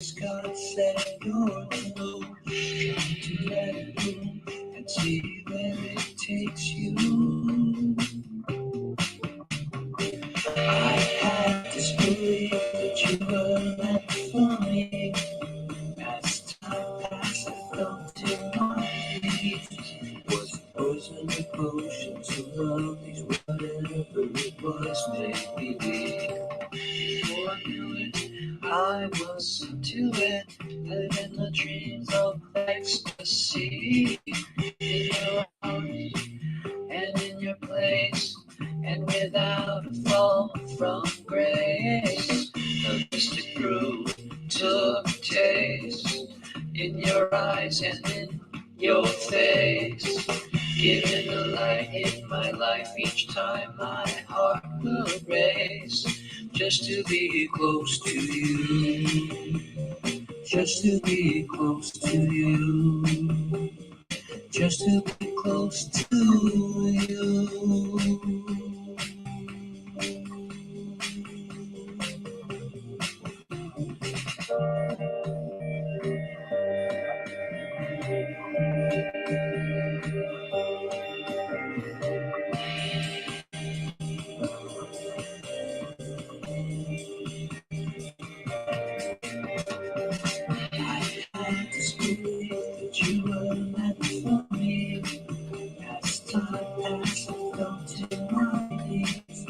just gotta say you're alone. Try to let go and see where it takes you. I had this belief that you were meant for me. As time passed, I felt in my knees. Was it poison or potion to love these whatever it was made me weak. Before I knew it, I was into it, living the dreams of ecstasy. In your arms and in your place, and without a fall from grace, the mystic grew, took taste in your eyes and in your face, giving the light in my life each time my heart will race, just to be close to you, just to be close to you, just to be close to you. I had this belief that you were meant for me. As time passed, I felt in my knees.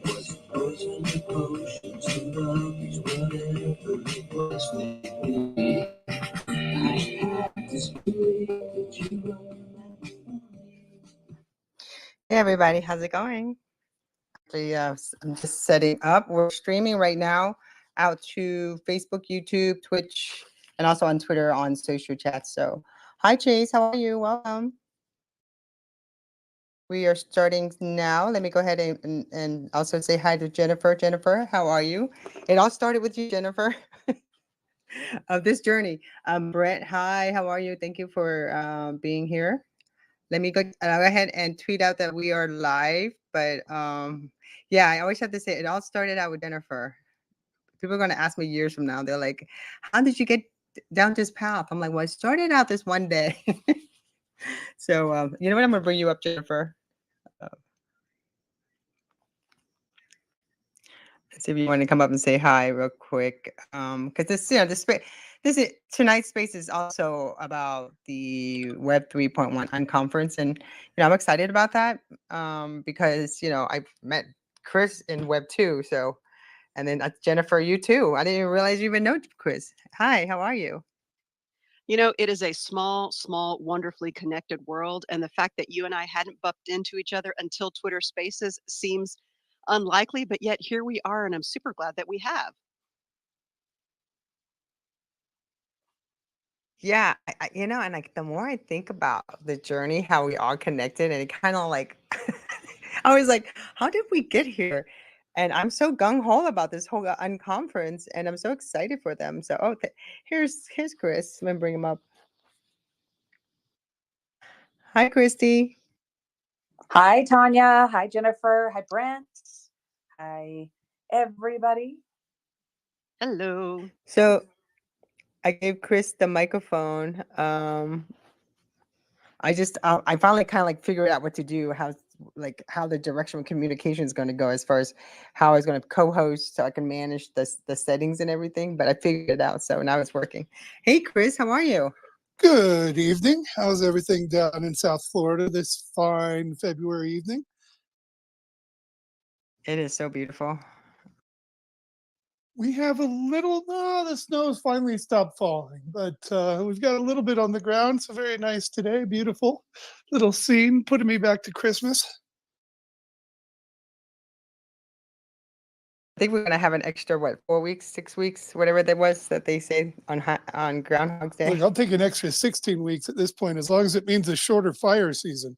Was it poison or potion to love these whatever it was made me weak. I had this belief that you were meant for me. Hey everybody, how's it going? I'm just setting up. We're streaming right now out to Facebook, YouTube, Twitch, and also on Twitter on social chats. So, hi Chase, how are you? Welcome. We are starting now. Let me go ahead and also say hi to Jennifer. Jennifer, how are you? It all started with you, Jennifer, of this journey. Brett, hi, how are you? Thank you for being here. Let me go ahead and tweet out that we are live. But yeah, I always have to say it all started out with Jennifer. People are going to ask me years from now. They're like, how did you get down this path? I'm like, well, it started out this one day. So you know what? I'm going to bring you up, Jennifer. See if you want to come up and say hi real quick. Because tonight's space is also about the Web 3.1 Unconference, and I'm excited about that because I met Chris in Web 2, so and then Jennifer, you too. I didn't even realize you even know Chris. Hi, how are you? It is a small, small, wonderfully connected world. And the fact that you and I hadn't bumped into each other until Twitter Spaces seems unlikely, but yet here we are, and I'm super glad that we have. Yeah, and like the more I think about the journey, how we all connected, and it kind of like, I was like, how did we get here? And I'm so gung ho about this whole unconference, and I'm so excited for them. So, here's Chris. I'm gonna bring him up. Hi, Christy. Hi, Tonya. Hi, Jennifer. Hi, Brent. Hi, everybody. Hello. So I gave Chris the microphone. I finally kind of like figured out what to do, how the direction of communication is going to go as far as how I was going to co-host so I can manage the settings and everything, but I figured it out. So now it's working. Hey, Chris, how are you? Good evening. How's everything down in South Florida this fine February evening? It is so beautiful. We have the snow has finally stopped falling, but we've got a little bit on the ground. So very nice today. Beautiful little scene, putting me back to Christmas. I think we're going to have an extra, 4 weeks, 6 weeks, whatever that was that they say on Groundhog's Day. Look, I'll take an extra 16 weeks at this point, as long as it means a shorter fire season.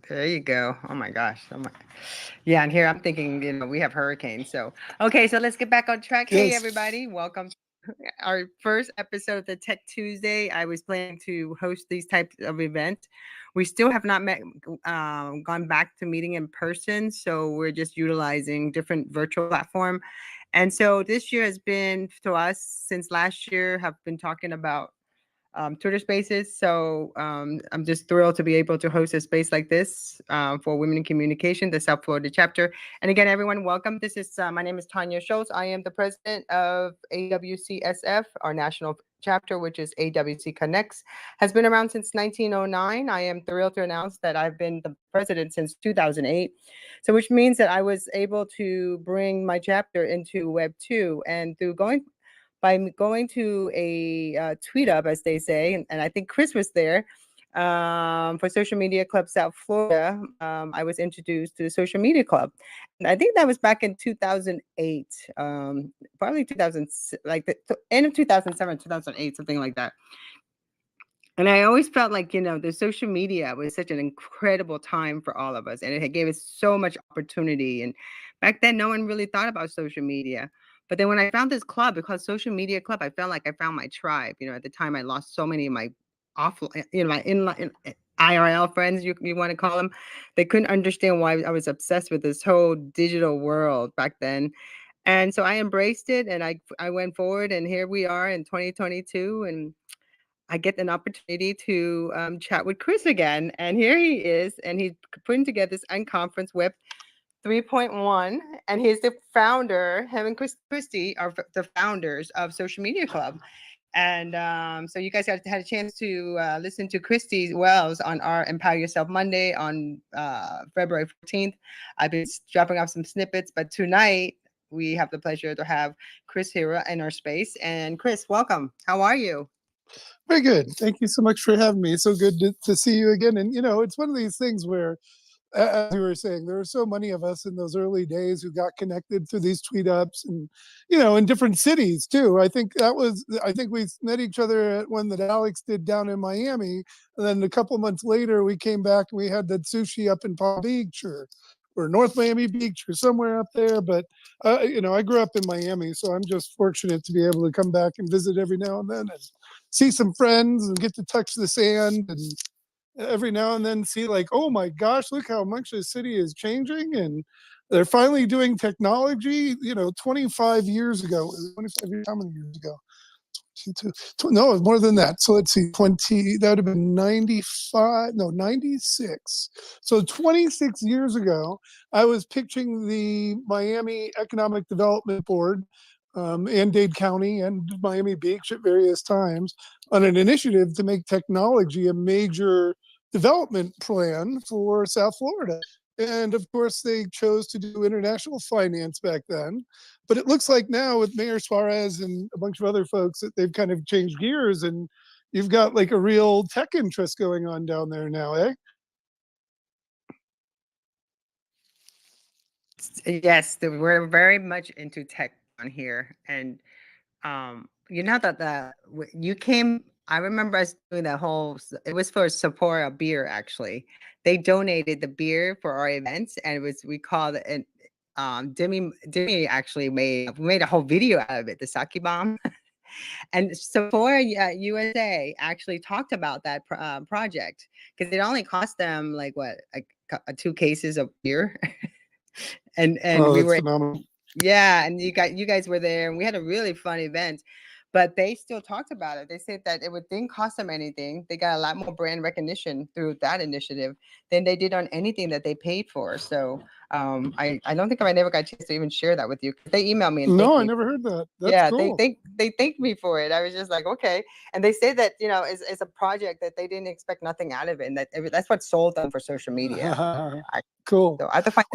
There you go. Oh my gosh. Yeah, and here I'm thinking, we have hurricanes. So, okay, so let's get back on track. Hey, everybody. Welcome to our first episode of the Tech Tuesday. I was planning to host these types of events. We still have not gone back to meeting in person. So we're just utilizing different virtual platform. And so this year has been to us since last year have been talking about Twitter Spaces. So I'm just thrilled to be able to host a space like this for Women in Communication, the South Florida chapter. And again, everyone, welcome. This is my name is Tonya Scholz. I am the president of AWCSF, our national chapter, which is AWC Connects, has been around since 1909. I am thrilled to announce that I've been the president since 2008. So which means that I was able to bring my chapter into Web 2 and by going to a tweet up, as they say, and I think Chris was there for Social Media Club South Florida. I was introduced to the Social Media Club. And I think that was back in 2008, probably 2000, like the end of 2007, 2008, something like that. And I always felt like, the social media was such an incredible time for all of us. And it gave us so much opportunity. And back then, no one really thought about social media. But then when I found this club, because Social Media Club, I felt like I found my tribe. At the time, I lost so many of my IRL friends, you want to call them. They couldn't understand why I was obsessed with this whole digital world back then. And so I embraced it and I went forward, and here we are in 2022. And I get an opportunity to chat with Chris again. And here he is, and he's putting together this Unconference Web 3.1, and he's the founder. Him and Christy are the founders of Social Media Club. And so you guys had a chance to listen to Christy Wells on our Empower Yourself Monday on February 14th. I've been dropping off some snippets, but tonight we have the pleasure to have Chris here in our space. And Chris, welcome. How are you? Very good. Thank you so much for having me. It's so good to see you again. And, it's one of these things where, as you were saying, there were so many of us in those early days who got connected through these tweet ups and, in different cities too. I think we met each other at one that Alex did down in Miami. And then a couple months later, we came back and we had that sushi up in Palm Beach or North Miami Beach or somewhere up there. But, I grew up in Miami, so I'm just fortunate to be able to come back and visit every now and then and see some friends and get to touch the sand and every now and then see like, oh my gosh, look how much the city is changing. And they're finally doing technology, 25 years ago, 25 years, how many years ago? No, it's more than that. So let's see, that would have been 95, no, 96. So 26 years ago, I was pitching the Miami Economic Development Board and Dade County and Miami Beach at various times on an initiative to make technology a major development plan for South Florida. And of course, they chose to do international finance back then. But it looks like now with Mayor Suarez and a bunch of other folks that they've kind of changed gears and you've got like a real tech interest going on down there now, eh? Yes, we're very much into tech on here. And that you came, I remember us doing that it was for support a beer, actually. They donated the beer for our events, and we called it, Demi actually made a whole video out of it, the sake bomb. And Sephora USA actually talked about that project because it only cost them like 2 cases of beer. and we were phenomenal. Yeah, and you guys were there, and we had a really fun event. But they still talked about it. They said that didn't cost them anything. They got a lot more brand recognition through that initiative than they did on anything that they paid for. So I don't think I never got a chance to even share that with you. They emailed me and no, I never heard that. That's cool. They thanked me for it. I was just like, okay. And they said that it's a project that they didn't expect nothing out of it, and that's what sold them for social media. Cool. So I have to find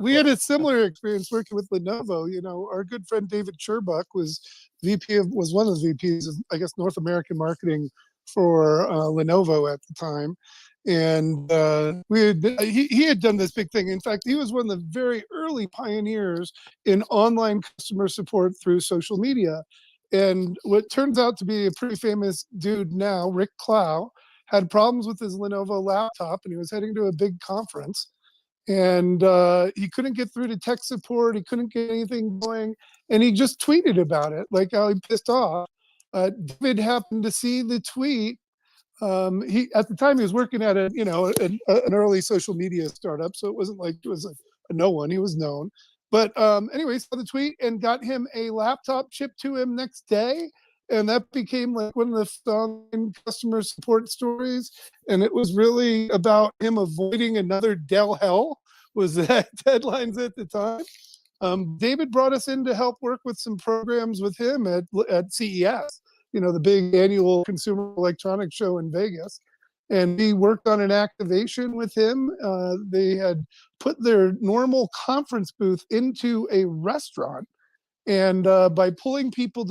we had a similar experience working with Lenovo. Our good friend David Sherbuck was one of the VPs of, I guess, North American marketing for Lenovo at the time. And he had done this big thing. In fact, he was one of the very early pioneers in online customer support through social media. And what turns out to be a pretty famous dude now, Rick Clow, had problems with his Lenovo laptop, and he was heading to a big conference. And he couldn't get through to tech support. He couldn't get anything going. And he just tweeted about it, like how he pissed off. David happened to see the tweet. At the time he was working at an early social media startup. So it wasn't like it was a no one. He was known. But anyway, saw the tweet and got him a laptop shipped to him next day. And that became like one of the strong customer support stories. And it was really about him avoiding another Dell hell, was the headlines at the time. David brought us in to help work with some programs with him at CES, the big annual consumer electronics show in Vegas. And we worked on an activation with him. They had put their normal conference booth into a restaurant. And by pulling people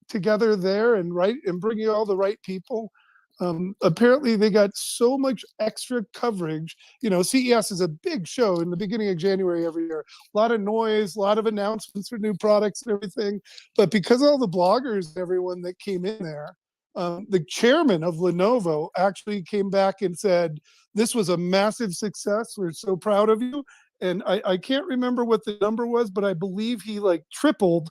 together there and bringing all the right people, apparently they got so much extra coverage. CES is a big show in the beginning of January every year. A lot of noise, a lot of announcements for new products and everything. But because of all the bloggers and everyone that came in there, the chairman of Lenovo actually came back and said, this was a massive success. We're so proud of you. And I can't remember what the number was, but I believe he tripled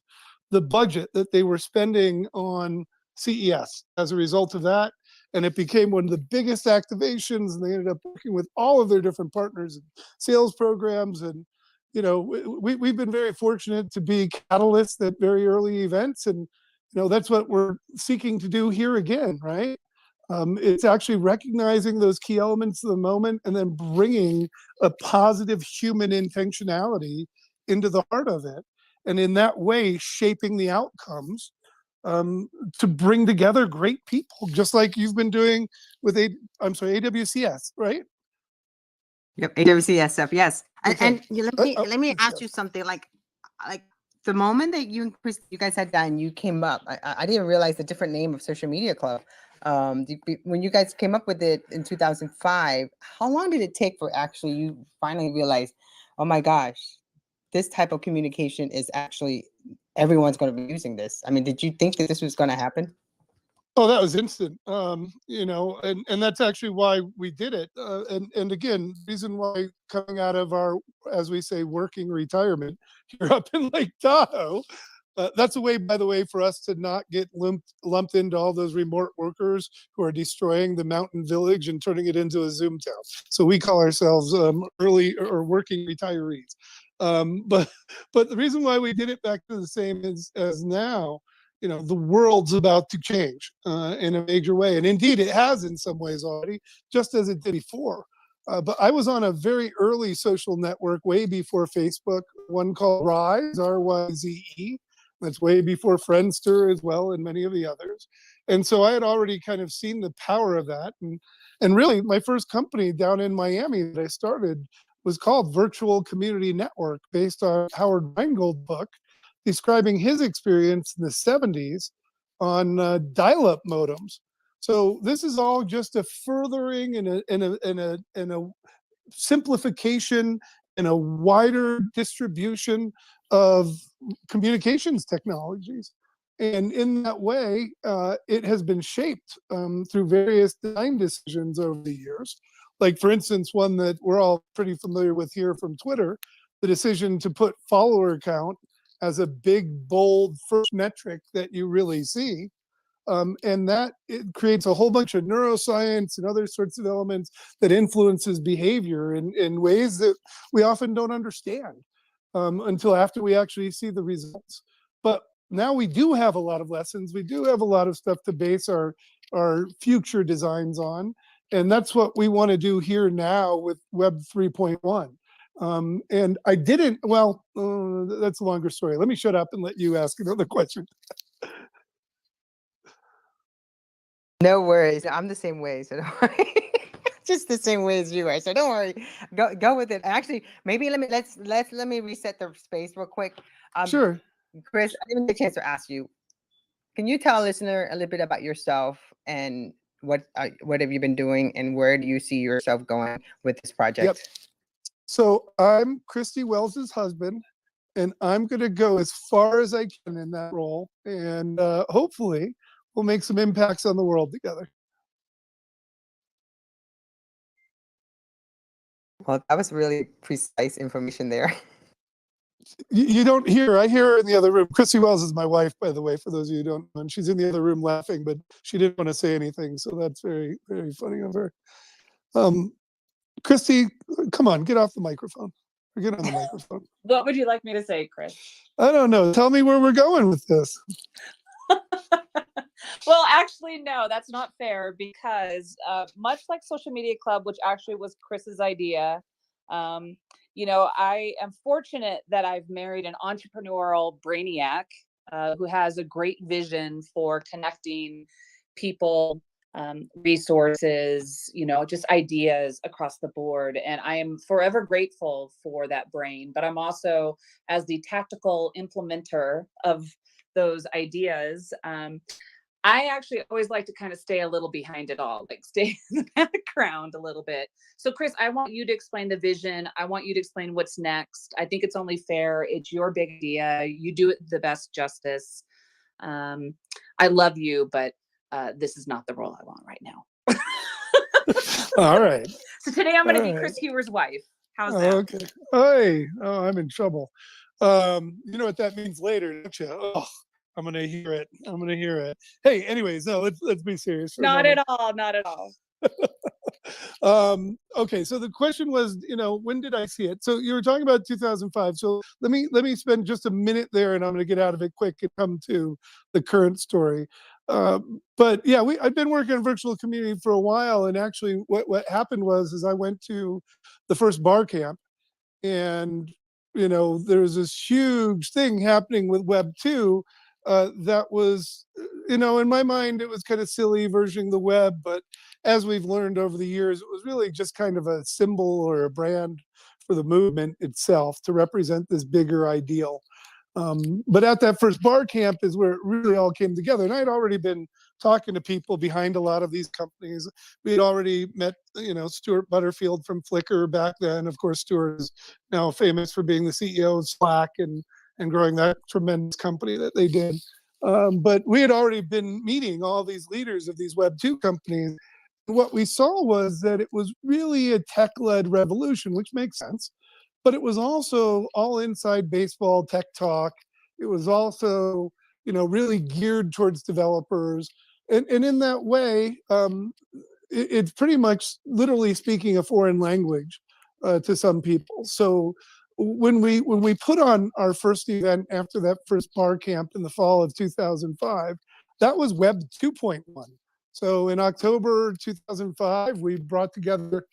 the budget that they were spending on CES as a result of that. And it became one of the biggest activations. And they ended up working with all of their different partners and sales programs. And, we've been very fortunate to be catalysts at very early events. And, that's what we're seeking to do here again, right? It's actually recognizing those key elements of the moment and then bringing a positive human intentionality into the heart of it. And in that way, shaping the outcomes to bring together great people, just like you've been doing with AWCS, right? Yep, AWCSF, yes. Okay. And let me ask you something. Like the moment that you and Chris, you guys had done, you came up. I didn't realize the different name of Social Media Club. When you guys came up with it in 2005, how long did it take for actually you finally realized, oh my gosh, this type of communication is actually, everyone's going to be using this? I mean, did you think that this was going to happen? Oh, that was instant. And that's actually why we did it. And again, reason why coming out of our, as we say, working retirement here up in Lake Tahoe, that's a way, by the way, for us to not get lumped into all those remote workers who are destroying the mountain village and turning it into a Zoom town. So we call ourselves early or working retirees. But the reason why we did it back to the same as now, the world's about to change in a major way. And indeed, it has in some ways already, just as it did before. But I was on a very early social network way before Facebook, one called Rise, R-Y-Z-E. That's way before Friendster as well, and many of the others. And so I had already kind of seen the power of that. And really, my first company down in Miami that I started was called Virtual Community Network, based on Howard Rheingold's book, describing his experience in the 70s on dial-up modems. So this is all just a furthering and a simplification and a wider distribution of communications technologies. And in that way, it has been shaped through various design decisions over the years. Like, for instance, one that we're all pretty familiar with here from Twitter, the decision to put follower count as a big, bold first metric that you really see. And that it creates a whole bunch of neuroscience and other sorts of elements that influences behavior in ways that we often don't understand until after we actually see the results. But now we do have a lot of lessons. We do have a lot of stuff to base our future designs on. And that's what we want to do here now with Web 3.1. And I didn't, that's a longer story. Let me shut up and let you ask another question. No worries. I'm the same way, so don't worry. Just the same way as you are. So don't worry. Go with it. Actually, maybe let me reset the space real quick. Sure. Chris, I didn't get a chance to ask you. Can you tell a listener a little bit about yourself and what have you been doing and where do you see yourself going with this project? Yep. So I'm Christy Wells's husband, and I'm going to go as far as I can in that role, and hopefully we'll make some impacts on the world together. Well, that was really precise information there. You don't hear, I hear her in the other room. Christy Wells is my wife, by the way, for those of you who don't know, and she's in the other room laughing, but she didn't want to say anything, so that's very, very funny of her. Christy, come on, get off the microphone. Or get on the microphone. What would you like me to say, Chris? I don't know. Tell me where we're going with this. Well, actually, no, that's not fair because much like Social Media Club, which actually was Chris's idea, I am fortunate that I've married an entrepreneurial brainiac who has a great vision for connecting people, resources, just ideas across the board. And I am forever grateful for that brain. But I'm also, as the tactical implementer of those ideas, I actually always like to kind of stay a little behind it all, like stay in the background a little bit. So Chris, I want you to explain the vision. I want you to explain what's next. I think it's only fair. It's your big idea. You do it the best justice. I love you, but this is not the role I want right now. All right. So today I'm going to be Chris Hewer's wife. How's that? Okay. Hey, I'm in trouble. You know what that means later, don't you? Oh, I'm gonna hear it. Hey, anyways, no, let's be serious. Not at all. Okay, so the question was, when did I see it? So you were talking about 2005. So let me spend just a minute there, and I'm going to get out of it quick and come to the current story. But yeah, I've been working in virtual community for a while, and actually, what happened was I went to the first bar camp, and there was this huge thing happening with Web 2. That was, in my mind, it was kind of silly versioning the web, but as we've learned over the years, it was really just kind of a symbol or a brand for the movement itself to represent this bigger ideal. But at that first bar camp is where it really all came together. And I'd already been talking to people behind a lot of these companies. We had already met, Stuart Butterfield from Flickr back then. Of course, Stuart is now famous for being the CEO of Slack and growing that tremendous company that they did. But we had already been meeting all these leaders of these Web 2 companies. What we saw was that it was really a tech-led revolution, which makes sense. But it was also all inside baseball tech talk. It was also, really geared towards developers. And in that way, it's pretty much literally speaking a foreign language to some people. So when we put on our first event after that first bar camp in the fall of 2005, that was Web 2.1. So in October 2005, we brought together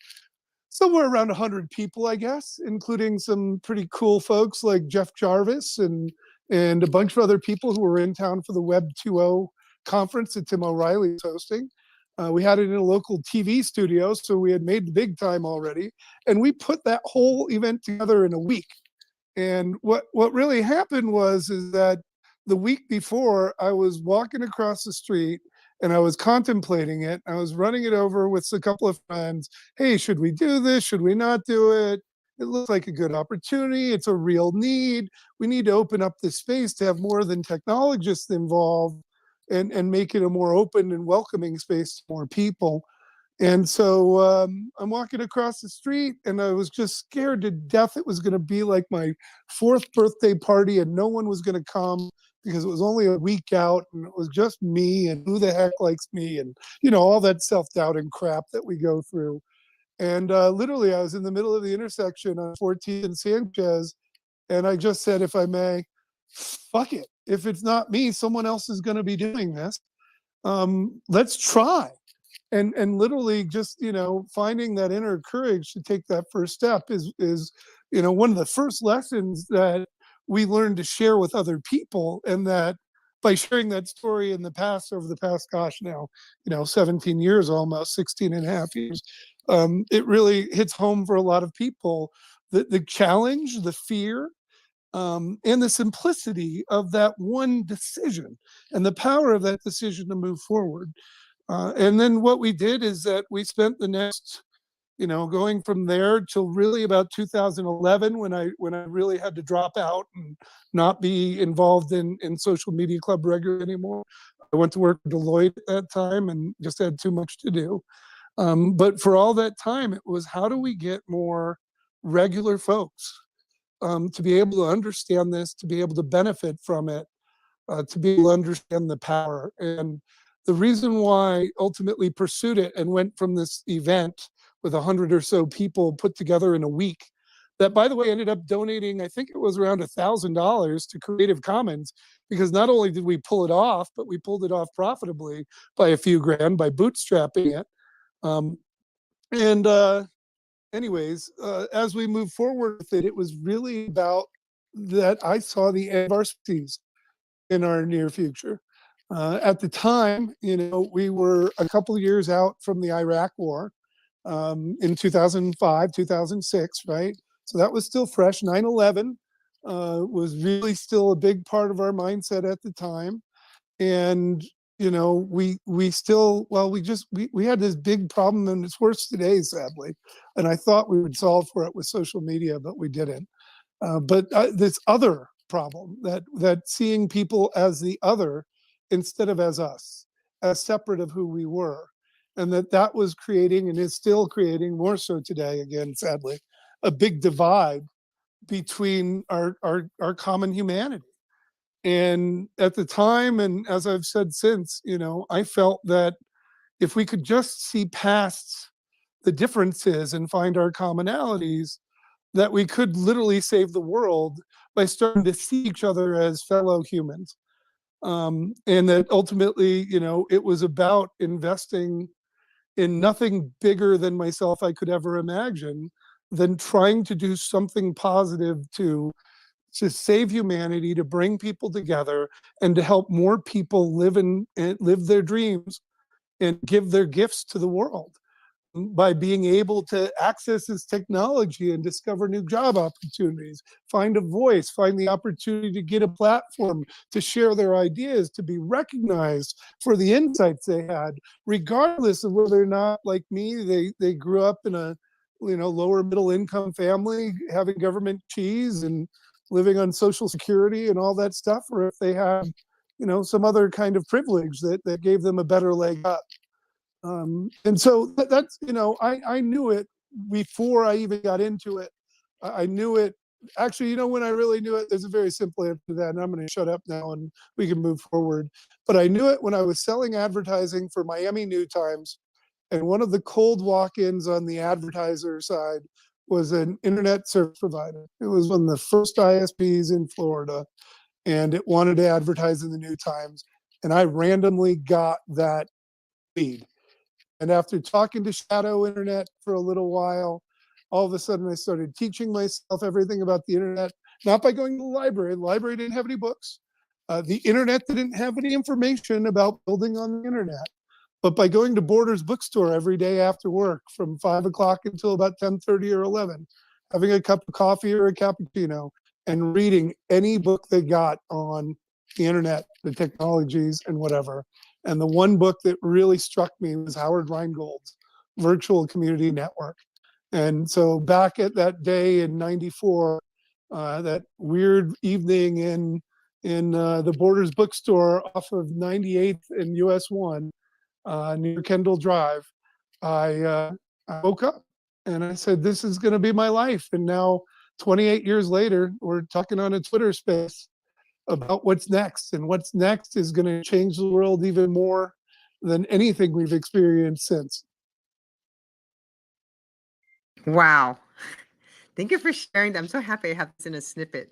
somewhere around 100 people, I guess, including some pretty cool folks like Jeff Jarvis and a bunch of other people who were in town for the Web 2.0 conference that Tim O'Reilly was hosting. We had it in a local TV studio, so we had made the big time already. And we put that whole event together in a week. And what really happened is that the week before, I was walking across the street and I was contemplating it. I was running it over with a couple of friends. Hey, should we do this? Should we not do it? It looks like a good opportunity. It's a real need. We need to open up the space to have more than technologists involved and make it a more open and welcoming space to more people. And so I'm walking across the street and I was just scared to death it was going to be like my 4th birthday party and no one was going to come because it was only a week out and it was just me and who the heck likes me and, all that self-doubt and crap that we go through. And literally I was in the middle of the intersection on 14th and Sanchez and I just said, if I may, fuck it. If it's not me, someone else is going to be doing this. Let's try. And literally just, finding that inner courage to take that first step is one of the first lessons that we learned to share with other people. And that by sharing that story in the past, over the past, 17 years, almost 16 and a half years, it really hits home for a lot of people. The challenge, the fear, and the simplicity of that one decision and the power of that decision to move forward. And then what we did is that we spent the next, going from there till really about 2011 when I really had to drop out and not be involved in Social Media Club regularly anymore. I went to work at Deloitte at that time and just had too much to do. But for all that time, it was how do we get more regular folks to be able to understand this, to be able to benefit from it, to be able to understand the power. And the reason why I ultimately pursued it and went from this event with 100 or so people put together in a week that, by the way, ended up donating, I think it was around $1,000 to Creative Commons, because not only did we pull it off, but we pulled it off profitably by a few grand by bootstrapping it. Um, and anyways, as we move forward with it, it was really about that I saw the end of our species in our near future. At the time, we were a couple of years out from the Iraq War in 2005, 2006, right? So that was still fresh. 9/11 was really still a big part of our mindset at the time. And we still, well, we had this big problem, and it's worse today, sadly. And I thought we would solve for it with social media, but we didn't. But this other problem, that seeing people as the other instead of as us, as separate of who we were, and that was creating, and is still creating, more so today, again, sadly, a big divide between our common humanity. And at the time, and as I've said since, I felt that if we could just see past the differences and find our commonalities, that we could literally save the world by starting to see each other as fellow humans. And that ultimately, it was about investing in nothing bigger than myself I could ever imagine, than trying to do something positive to save humanity, to bring people together, and to help more people live their dreams and give their gifts to the world by being able to access this technology and discover new job opportunities, find a voice, find the opportunity to get a platform to share their ideas, to be recognized for the insights they had, regardless of whether or not, like me, they grew up in a lower middle income family, having government cheese and living on Social Security and all that stuff, or if they had some other kind of privilege that gave them a better leg up. And so that's, I knew it before I even got into it. I knew it. Actually, when I really knew it, there's a very simple answer to that, and I'm going to shut up now and we can move forward. But I knew it when I was selling advertising for Miami New Times, and one of the cold walk-ins on the advertiser side was an internet service provider. It was one of the first ISPs in Florida, and it wanted to advertise in the New Times. And I randomly got that lead. And after talking to Shadow Internet for a little while, all of a sudden I started teaching myself everything about the internet, not by going to the library. The library didn't have any books. The internet didn't have any information about building on the internet. But by going to Borders bookstore every day after work from 5 o'clock until about 10:30 or 11, having a cup of coffee or a cappuccino, and reading any book they got on the internet, the technologies and whatever. And the one book that really struck me was Howard Rheingold's Virtual Community Network. And so back at that day in '94, that weird evening in the Borders bookstore off of 98th and US 1, near Kendall Drive, I woke up and I said, this is going to be my life. And now 28 years later, we're talking on a Twitter space about what's next. And what's next is going to change the world even more than anything we've experienced since. Wow. Thank you for sharing that. I'm so happy I have this in a snippet.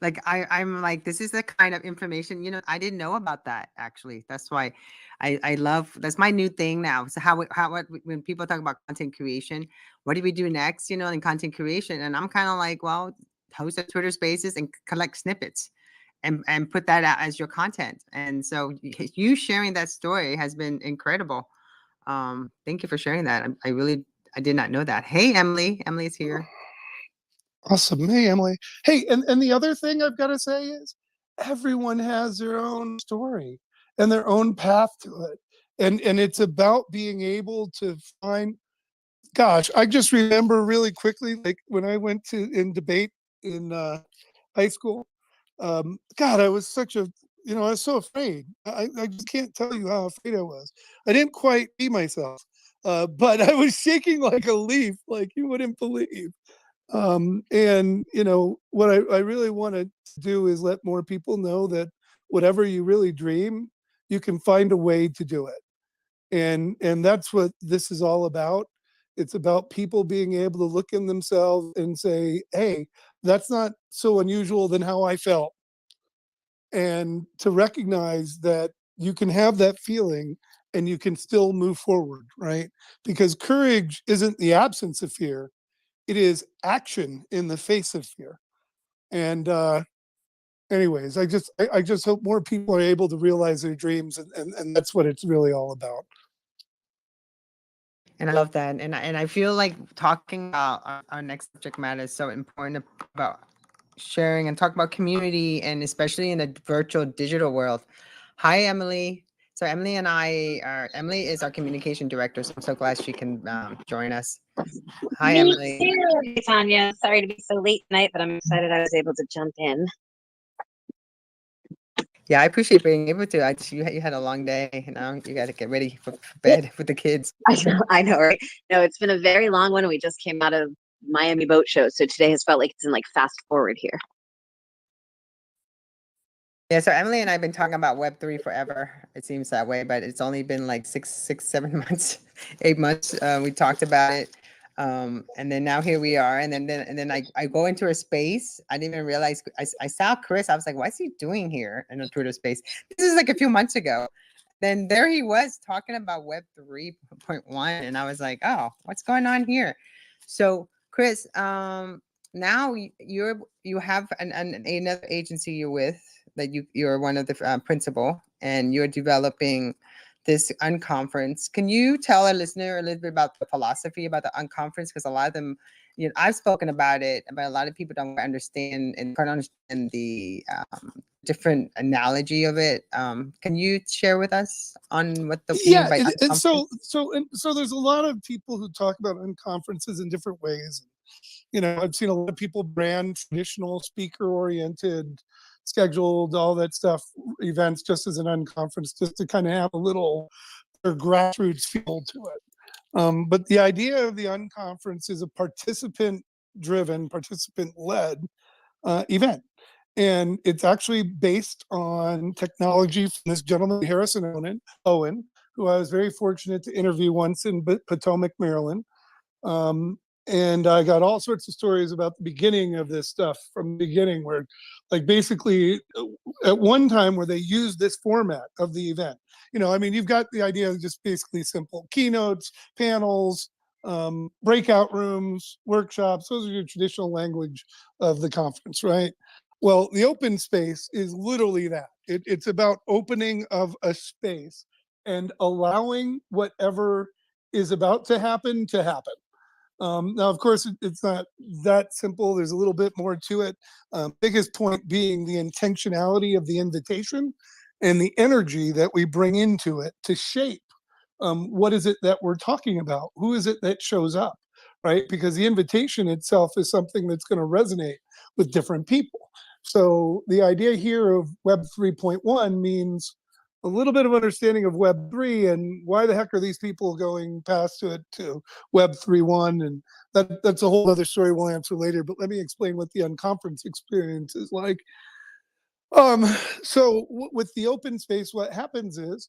Like I'm like, this is the kind of information, I didn't know about that actually. That's why I love, that's my new thing now. So when people talk about content creation, what do we do next, in content creation? And I'm kind of like, well, host a Twitter spaces and collect snippets and put that out as your content. And so you sharing that story has been incredible. Thank you for sharing that. I did not know that. Hey, Emily. Emily's here. Awesome. Hey, Emily. Hey, and the other thing I've got to say is everyone has their own story and their own path to it. And it's about being able to find, gosh, I just remember really quickly, like when I went in debate in high school, God, I was I was so afraid. I just can't tell you how afraid I was. I didn't quite be myself, but I was shaking like a leaf, like you wouldn't believe. And what I really want to do is let more people know that whatever you really dream, you can find a way to do it. And that's what this is all about, It's about people being able to look in themselves and say, hey, that's not so unusual than how I felt. And to recognize that you can have that feeling and you can still move forward, right? Because courage isn't the absence of fear, it is action in the face of fear. And anyways, I just hope more people are able to realize their dreams, and that's what it's really all about. And I love that. And I feel like talking about our next subject matter is so important about sharing and talk about community, and especially in a virtual digital world. Hi, Emily. So Emily is our communication director. So I'm so glad she can join us. Hi, Me Emily. too, Tonya. Sorry to be so late tonight, but I'm excited I was able to jump in. Yeah, I appreciate being able to. You had a long day. Now you got to get ready for bed with the kids. I know, right? No, it's been a very long one. We just came out of Miami Boat Show, so today has felt like it's in like fast forward here. Yeah, so Emily and I have been talking about Web3 forever. It seems that way, but it's only been like 7 months, 8 months. We talked about it. And then now here we are. And then I go into a space. I didn't even realize I saw Chris. I was like, what's he doing here in a Twitter space? This is like a few months ago. Then there he was talking about Web 3.1. And I was like, oh, what's going on here? So Chris, now you have another agency you're with, that you're one of the principal, and you're developing this Unconference. Can you tell our listener a little bit about the philosophy about the Unconference? Because a lot of them, I've spoken about it, but a lot of people don't understand and can't understand the different analogy of it. Can you share with us on what the mean by Unconference? And so there's a lot of people who talk about Unconferences in different ways. I've seen a lot of people brand traditional speaker-oriented, scheduled, all that stuff, events just as an Unconference, just to kind of have a little grassroots feel to it. But the idea of the Unconference is a participant-driven, participant-led event. And it's actually based on technology from this gentleman, Harrison Cohen, who I was very fortunate to interview once in Potomac, Maryland. And I got all sorts of stories about the beginning of this stuff from the beginning, where like basically at one time where they used this format of the event. You've got the idea of just basically simple keynotes, panels, breakout rooms, workshops. Those are your traditional language of the conference, right? Well, the open space is literally that. It's about opening of a space and allowing whatever is about to happen to happen. Now, of course, it's not that simple. There's a little bit more to it. Biggest point being the intentionality of the invitation and the energy that we bring into it to shape what is it that we're talking about? Who is it that shows up, right? Because the invitation itself is something that's going to resonate with different people. So the idea here of Web 3.1 means a little bit of understanding of Web 3 and why the heck are these people going past it to Web 3.1, and that's a whole other story we'll answer later. But let me explain what the Unconference experience is like. So with the open space, what happens is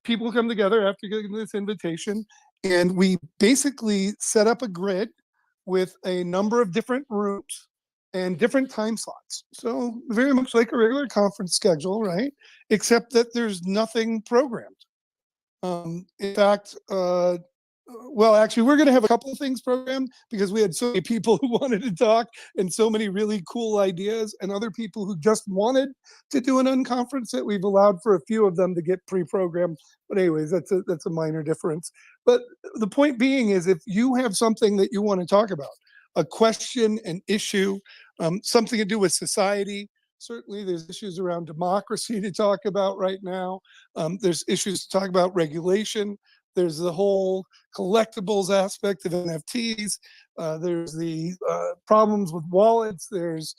people come together after getting this invitation, and we basically set up a grid with a number of different rooms and different time slots. So very much like a regular conference schedule, right? Except that there's nothing programmed. In fact, well, actually, we're going to have a couple of things programmed because we had so many people who wanted to talk and so many really cool ideas, and other people who just wanted to do an unconference that we've allowed for a few of them to get pre-programmed. But anyways, that's a minor difference. But the point being is, if you have something that you want to talk about, a question, an issue, something to do with society. Certainly, there's issues around democracy to talk about right now. There's issues to talk about regulation. There's the whole collectibles aspect of NFTs. There's the problems with wallets. There's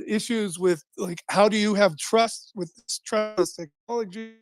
issues with, like, how do you have trust with this trust technology?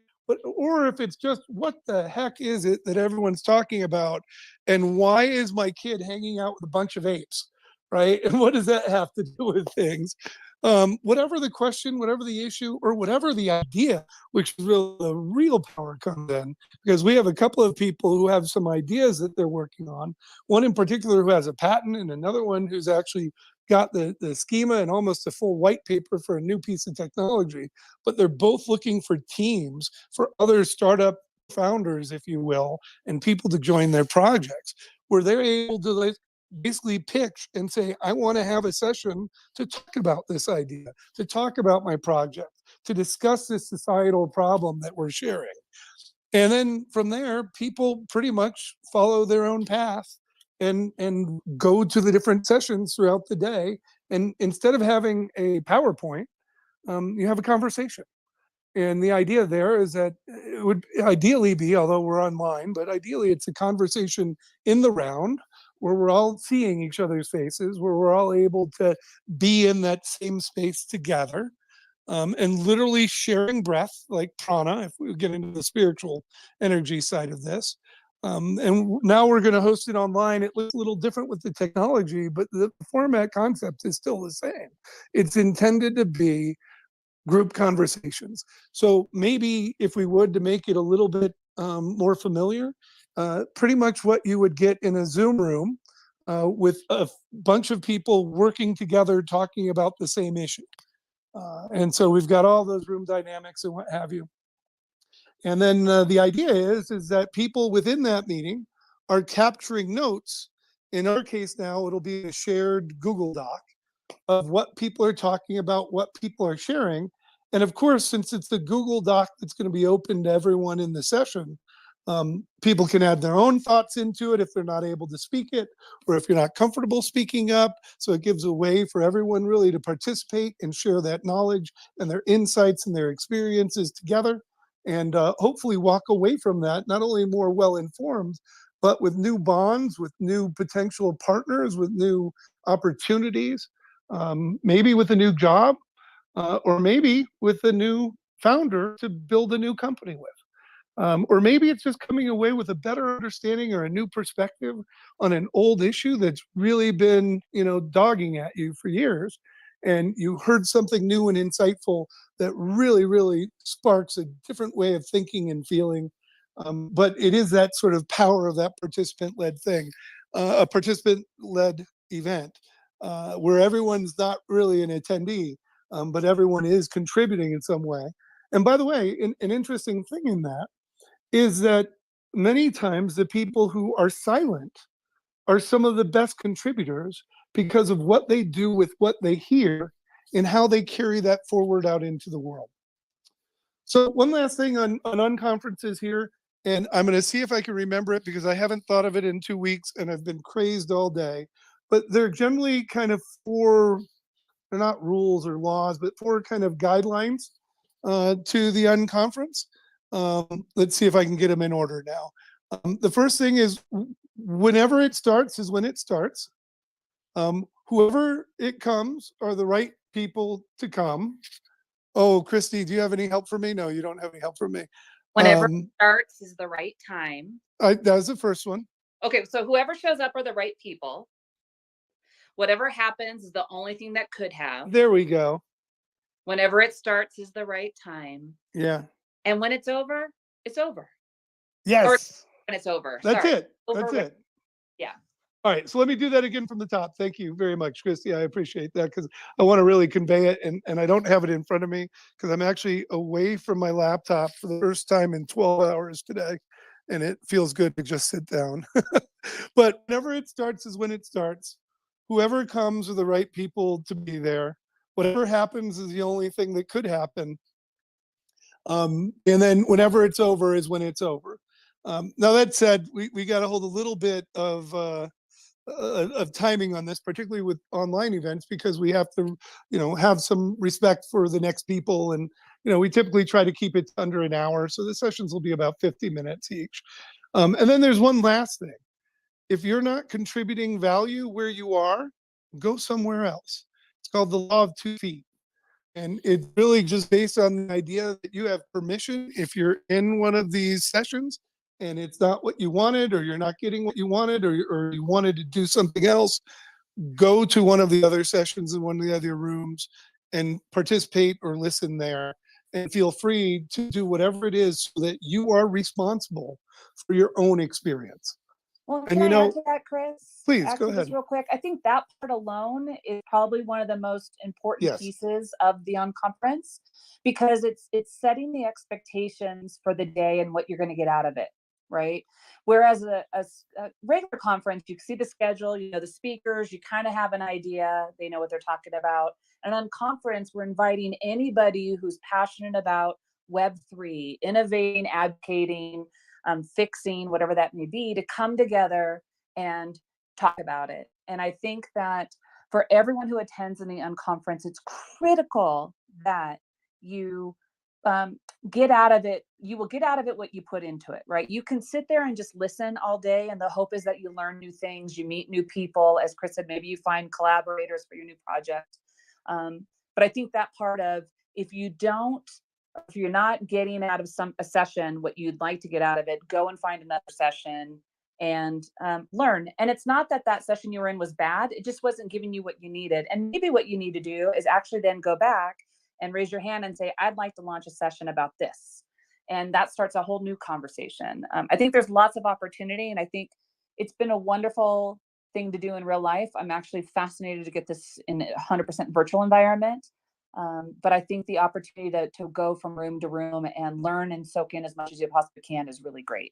Or if it's just, what the heck is it that everyone's talking about, and why is my kid hanging out with a bunch of apes, right? And what does that have to do with things? Whatever the question, whatever the issue, or whatever the idea, which is really the real power comes in, because we have a couple of people who have some ideas that they're working on. One in particular who has a patent, and another one who's actually got the schema and almost a full white paper for a new piece of technology. But they're both looking for teams, for other startup founders, if you will, and people to join their projects, where they're able to basically pitch and say, I want to have a session to talk about this idea, to talk about my project, to discuss this societal problem that we're sharing. And then from there, people pretty much follow their own path and go to the different sessions throughout the day. And instead of having a PowerPoint, you have a conversation. And the idea there is that it would ideally be, although we're online, but ideally it's a conversation in the round where we're all seeing each other's faces, where we're all able to be in that same space together, and literally sharing breath, like prana, if we get into the spiritual energy side of this. And now we're going to host it online. It looks a little different with the technology, but the format concept is still the same. It's intended to be group conversations. So maybe if we would, to make it a little bit more familiar, pretty much what you would get in a Zoom room with a bunch of people working together talking about the same issue. And so we've got all those room dynamics and what have you. And then the idea is that people within that meeting are capturing notes. In our case now, it'll be a shared Google Doc of what people are talking about, what people are sharing. And of course, since it's the Google Doc that's going to be open to everyone in the session, people can add their own thoughts into it if they're not able to speak it, or if you're not comfortable speaking up. So it gives a way for everyone really to participate and share that knowledge and their insights and their experiences together, and hopefully walk away from that not only more well-informed, but with new bonds, with new potential partners, with new opportunities, maybe with a new job, or maybe with a new founder to build a new company with. Or maybe it's just coming away with a better understanding or a new perspective on an old issue that's really been, dogging at you for years. And you heard something new and insightful that really, really sparks a different way of thinking and feeling. But it is that sort of power of that participant-led thing, a participant-led event, where everyone's not really an attendee, but everyone is contributing in some way. And by the way, an interesting thing in that is that many times the people who are silent are some of the best contributors because of what they do with what they hear and how they carry that forward out into the world. So one last thing on unconferences here, and I'm going to see if I can remember it because I haven't thought of it in 2 weeks and I've been crazed all day. But they're generally kind of four, they're not rules or laws, but four kind of guidelines to the unconference. Let's see if I can get them in order now. The first thing is whenever it starts is when it starts. Whoever it comes are the right people to come. Oh, Christy, do you have any help for me? No, you don't have any help for me. Whenever it starts is the right time. That was the first one. Okay, so whoever shows up are the right people. Whatever happens is the only thing that could have. There we go. Whenever it starts is the right time. Yeah. And when it's over, it's over. Yes. Or when it's over. That's Sorry. it. That's it. Yeah. All right. So let me do that again from the top. Thank you very much, Christy. I appreciate that because I want to really convey it. And I don't have it in front of me because I'm actually away from my laptop for the first time in 12 hours today. And it feels good to just sit down. But whenever it starts is when it starts. Whoever comes are the right people to be there. Whatever happens is the only thing that could happen. And then whenever it's over is when it's over. Now that said, we got to hold a little bit of timing on this, particularly with online events, because we have to, have some respect for the next people. And, we typically try to keep it under an hour. So the sessions will be about 50 minutes each. And then there's one last thing. If you're not contributing value where you are, go somewhere else. It's called the law of 2 feet. And it's really just based on the idea that you have permission if you're in one of these sessions and it's not what you wanted, or you're not getting what you wanted, or you wanted to do something else, go to one of the other sessions in one of the other rooms and participate or listen there. And feel free to do whatever it is so that you are responsible for your own experience. Well, And can I add to that, Chris? please go Actually, ahead. just real quick, I think that part alone is probably one of the most important Yes. pieces of the Unconference, because it's setting the expectations for the day and what you're going to get out of it, right? Whereas a regular conference, you see the schedule, you know the speakers, you kind of have an idea, they know what they're talking about. And on conference, we're inviting anybody who's passionate about Web3, innovating, advocating, fixing, whatever that may be, to come together and talk about it. And I think that for everyone who attends in the Unconference, it's critical that you get out of it. You will get out of it what you put into it, right? You can sit there and just listen all day, and the hope is that you learn new things, you meet new people. As Chris said, maybe you find collaborators for your new project. But I think that part of, if you're not getting out of a session what you'd like to get out of it, go and find another session and learn. And it's not that session you were in was bad. It just wasn't giving you what you needed. And maybe what you need to do is actually then go back and raise your hand and say, I'd like to launch a session about this. And that starts a whole new conversation. I think there's lots of opportunity, and I think it's been a wonderful thing to do in real life. I'm actually fascinated to get this in a 100% virtual environment. But I think the opportunity to go from room to room and learn and soak in as much as you possibly can is really great.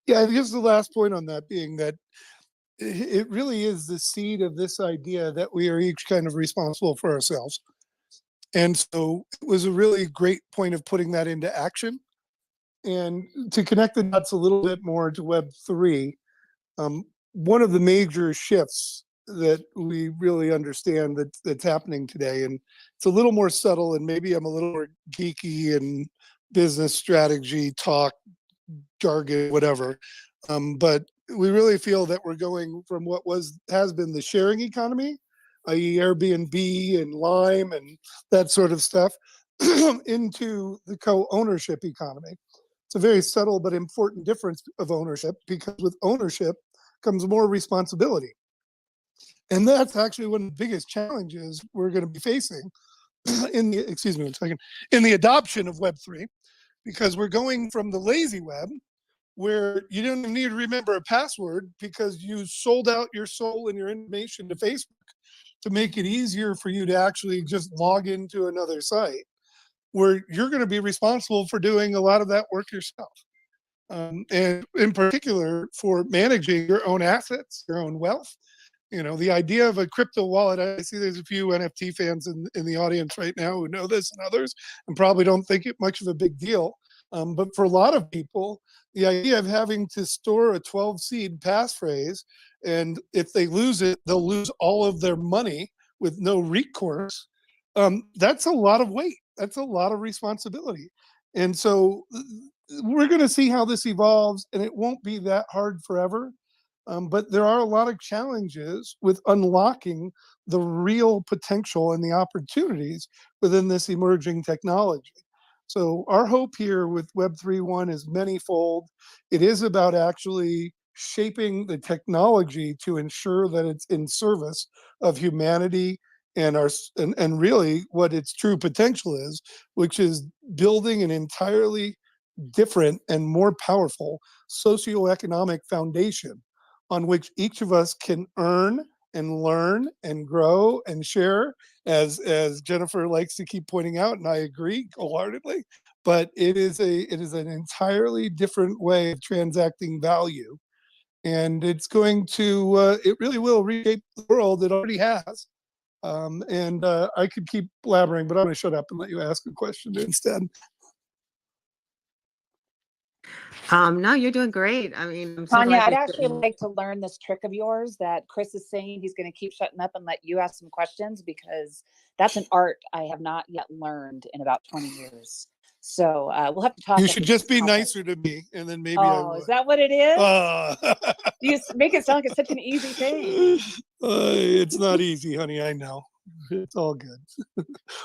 Yeah, I guess the last point on that being that it really is the seed of this idea that we are each kind of responsible for ourselves. And so it was a really great point of putting that into action. And to connect the dots a little bit more to Web3, one of the major shifts that we really understand that's happening today, and it's a little more subtle, and maybe I'm a little more geeky and business strategy talk, jargon, whatever, but we really feel that we're going from what has been the sharing economy, i.e. Airbnb and Lime and that sort of stuff, into the co-ownership economy. It's a very subtle but important difference of ownership, because with ownership comes more responsibility. And that's actually one of the biggest challenges we're going to be facing in the adoption of Web3, because we're going from the lazy web, where you don't need to remember a password because you sold out your soul and your information to Facebook to make it easier for you to actually just log into another site, where you're going to be responsible for doing a lot of that work yourself. And in particular, for managing your own assets, your own wealth. You know, the idea of a crypto wallet, I see there's a few NFT fans in the audience right now who know this, and others, and probably don't think it much of a big deal. But for a lot of people, the idea of having to store a 12-seed passphrase, and if they lose it, they'll lose all of their money with no recourse, that's a lot of weight. That's a lot of responsibility. And so we're going to see how this evolves, and it won't be that hard forever. But there are a lot of challenges with unlocking the real potential and the opportunities within this emerging technology. So our hope here with Web 3.1 is manyfold. It is about actually shaping the technology to ensure that it's in service of humanity and really what its true potential is, which is building an entirely different and more powerful socioeconomic foundation on which each of us can earn and learn and grow and share, as Jennifer likes to keep pointing out, and I agree wholeheartedly. But it is an entirely different way of transacting value, and it's going to it really will reshape the world. It already has. And I could keep blabbering, but I'm going to shut up and let you ask a question instead. No, you're doing great. I mean, I'm so Tonya, glad I'd you're actually doing- like to learn this trick of yours that Chris is saying. He's going to keep shutting up and let you ask some questions, because that's an art I have not yet learned in about 20 years. So we'll have to talk. You should just be nicer to me, and then maybe I will. Is that what it is? You make it sound like it's such an easy thing. It's not easy, honey. I know. It's all good.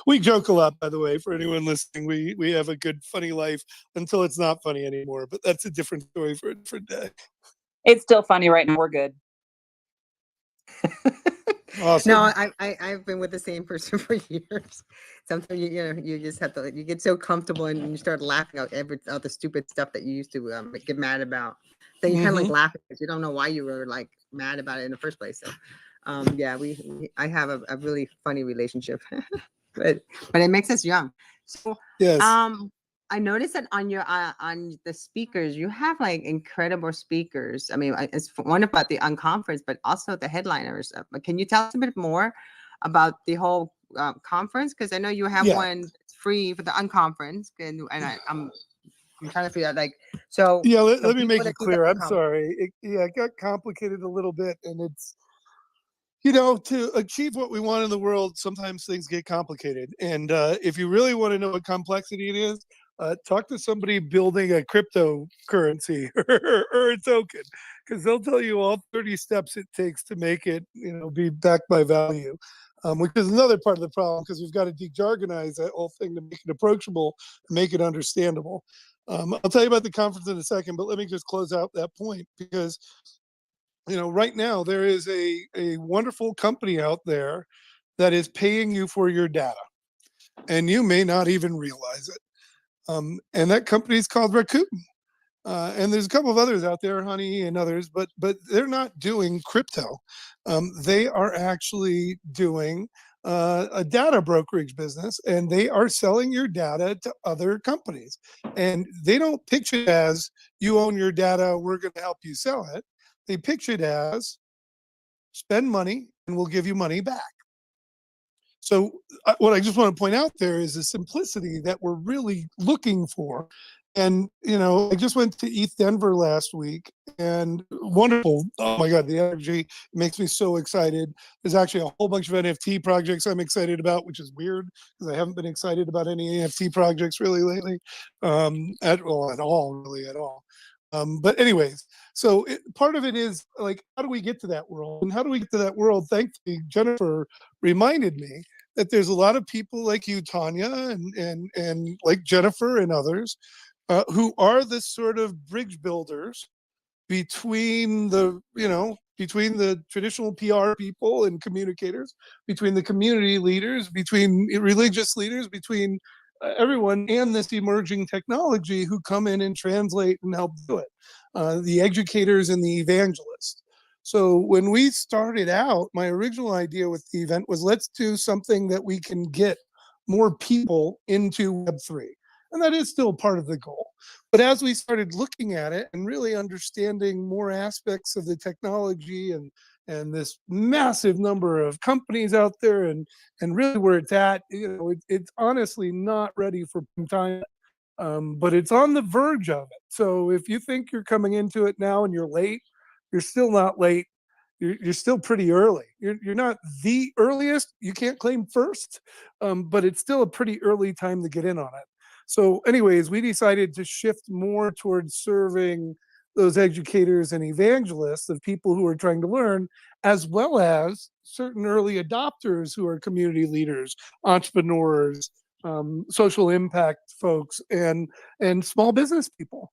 We joke a lot, by the way, for anyone listening. We have a good, funny life until it's not funny anymore. But that's a different story for a different day. It's still funny right now. We're good. Awesome. No, I've been with the same person for years. Sometimes you just have to, you get so comfortable and you start laughing at all the stupid stuff that you used to get mad about. Then you kind of like laugh because you don't know why you were like mad about it in the first place. So yeah, I have a really funny relationship, but it makes us young. So Yes. I noticed that on your on the speakers, you have like incredible speakers. I mean, it's one about the Unconference, but also the headliners. But can you tell us a bit more about the whole conference? Because I know you have one free for the Unconference, and I'm trying to figure out like so. Yeah, let me people make that it do the clear. I'm Unconference- sorry. It got complicated a little bit, and it's, you know, to achieve what we want in the world, sometimes things get complicated. And if you really want to know what complexity it is, talk to somebody building a cryptocurrency or a token, because they'll tell you all 30 steps it takes to make it, you know, be backed by value. Which is another part of the problem, because we've got to de-jargonize that whole thing to make it approachable and make it understandable. I'll tell you about the conference in a second, but let me just close out that point, because you know, right now there is a wonderful company out there that is paying you for your data, and you may not even realize it. And that company is called Raccoon. And there's a couple of others out there, Honey and others, but they're not doing crypto. They are actually doing a data brokerage business, and they are selling your data to other companies. And they don't pitch it as, you own your data, we're going to help you sell it. They pitch it as, spend money and we'll give you money back. So what I just want to point out there is the simplicity that we're really looking for. And, you know, I just went to ETH Denver last week, and wonderful. Oh my God, the energy makes me so excited. There's actually a whole bunch of NFT projects I'm excited about, which is weird because I haven't been excited about any NFT projects really lately, at all, really at all. But anyways, so part of it is like, how do we get to that world? And how do we get to that world? Thankfully, Jennifer reminded me that there's a lot of people like you, Tonya, and like Jennifer and others, who are the sort of bridge builders between the, you know, between the traditional PR people and communicators, between the community leaders, between religious leaders, between everyone and this emerging technology, who come in and translate and help do it. The educators and the evangelists. So when we started out, my original idea with the event was, let's do something that we can get more people into Web3. And that is still part of the goal. But as we started looking at it and really understanding more aspects of the technology and this massive number of companies out there, and really where it's at, you know, it's honestly not ready for time, but it's on the verge of it. So if you think you're coming into it now and you're late, you're still not late. You're still pretty early. You're not the earliest. You can't claim first, but it's still a pretty early time to get in on it. So anyways, we decided to shift more towards serving those educators and evangelists of people who are trying to learn, as well as certain early adopters who are community leaders, entrepreneurs, social impact folks, and small business people,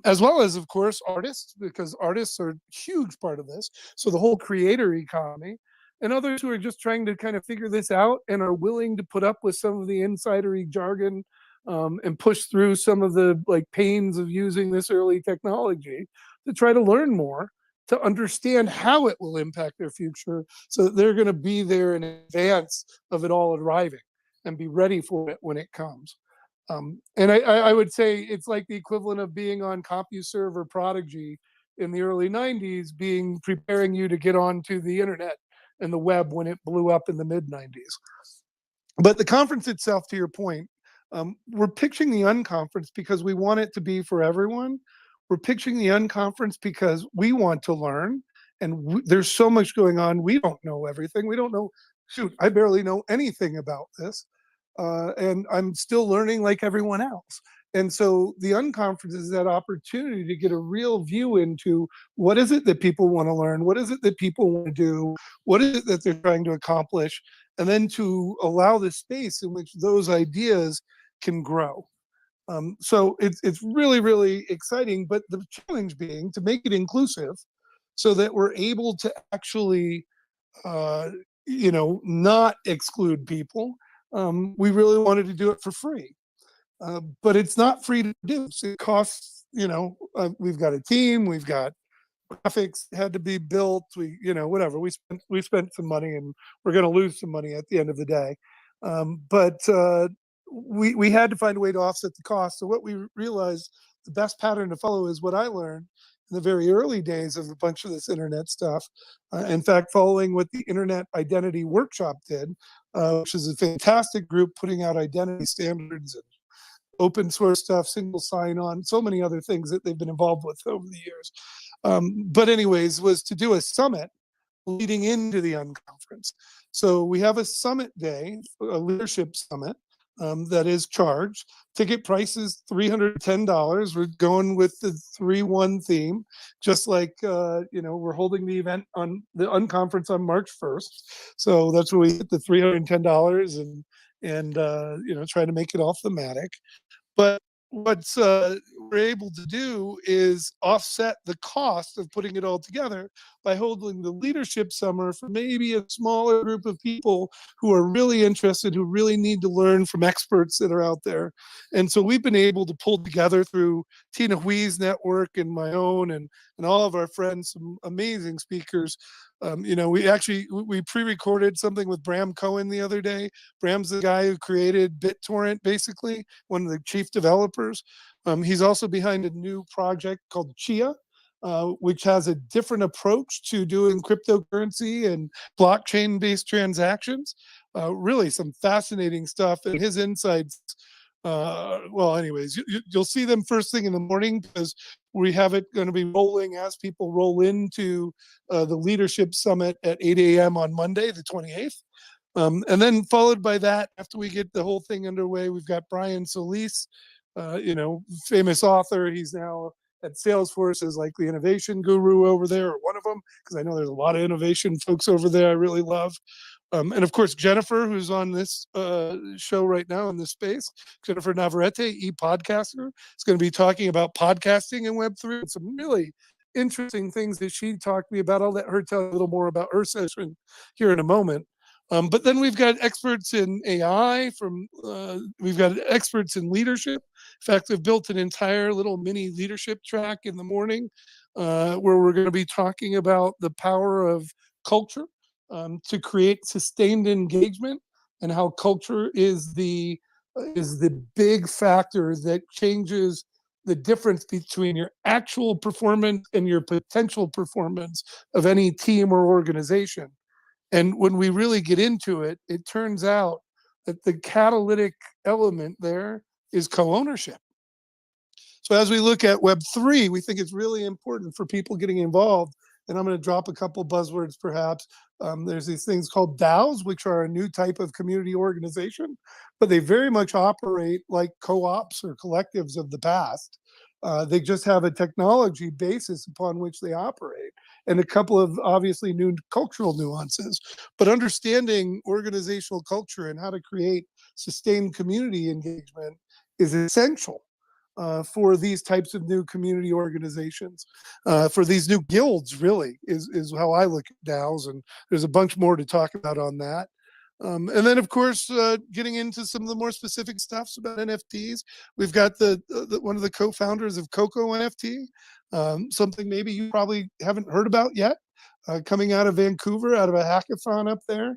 as well as, of course, artists, because artists are a huge part of this. So the whole creator economy, and others who are just trying to kind of figure this out and are willing to put up with some of the insidery jargon, and push through some of the like pains of using this early technology to try to learn more, to understand how it will impact their future, so that they're going to be there in advance of it all arriving and be ready for it when it comes. And I would say it's like the equivalent of being on CompuServe or Prodigy in the early 90s, being preparing you to get onto the internet and the web when it blew up in the mid 90s. But the conference itself, to your point, we're pitching the Unconference because we want it to be for everyone. We're pitching the Unconference because we want to learn, and there's so much going on. We don't know everything. We don't know. Shoot, I barely know anything about this, and I'm still learning like everyone else. And so the Unconference is that opportunity to get a real view into what is it that people want to learn, what is it that people want to do, what is it that they're trying to accomplish, and then to allow the space in which those ideas can grow. So it's really, really exciting, but the challenge being to make it inclusive so that we're able to actually not exclude people. We really wanted to do it for free. But it's not free to produce. It costs, we've got a team, we've got graphics had to be built. Whatever. We spent some money, and we're going to lose some money at the end of the day. But we had to find a way to offset the cost. So what we realized the best pattern to follow is what I learned in the very early days of a bunch of this internet stuff. In fact, following what the Internet Identity Workshop did, which is a fantastic group putting out identity standards and open source stuff, single sign-on, so many other things that they've been involved with over the years. But anyways, was to do a summit leading into the Unconference. So we have a summit day, a leadership summit that is charged. Ticket price is $310. We're going with the 3-1 theme, just like, we're holding the event on the Unconference on March 1st. So that's where we hit the $310 and try to make it all thematic. But what's we're able to do is offset the cost of putting it all together by holding the leadership summer for maybe a smaller group of people who are really interested, who really need to learn from experts that are out there. And so we've been able to pull together through Tina Hui's network and my own and all of our friends, some amazing speakers. We pre-recorded something with Bram Cohen the other day. Bram's the guy who created BitTorrent, basically, one of the chief developers. He's also behind a new project called Chia, which has a different approach to doing cryptocurrency and blockchain-based transactions. Really some fascinating stuff, and his insights. You'll see them first thing in the morning because we have it going to be rolling as people roll into the leadership summit at 8 a.m. on Monday, the 28th. And then followed by that, after we get the whole thing underway, we've got Brian Solis, famous author. He's now at Salesforce as like the innovation guru over there, or one of them, because I know there's a lot of innovation folks over there I really love. And of course, Jennifer, who's on this show right now in this space, Jennifer Navarrete, e-podcaster, is going to be talking about podcasting in Web3 and some really interesting things that she talked to me about. I'll let her tell you a little more about her session here in a moment. But then we've got experts in AI we've got experts in leadership. In fact, I've built an entire little mini leadership track in the morning where we're going to be talking about the power of culture to create sustained engagement, and how culture is the big factor that changes the difference between your actual performance and your potential performance of any team or organization. And when we really get into it, it turns out that the catalytic element there is co-ownership. So as we look at Web3, we think it's really important for people getting involved. And I'm going to drop a couple buzzwords perhaps. There's these things called DAOs, which are a new type of community organization, but they very much operate like co-ops or collectives of the past. They just have a technology basis upon which they operate, and a couple of obviously new cultural nuances. But understanding organizational culture and how to create sustained community engagement is essential for these types of new community organizations, for these new guilds, really, is how I look at DAOs. And there's a bunch more to talk about on that. And then, of course, getting into some of the more specific stuffs about NFTs. We've got the one of the co-founders of Coco NFT, something maybe you probably haven't heard about yet, coming out of Vancouver, out of a hackathon up there.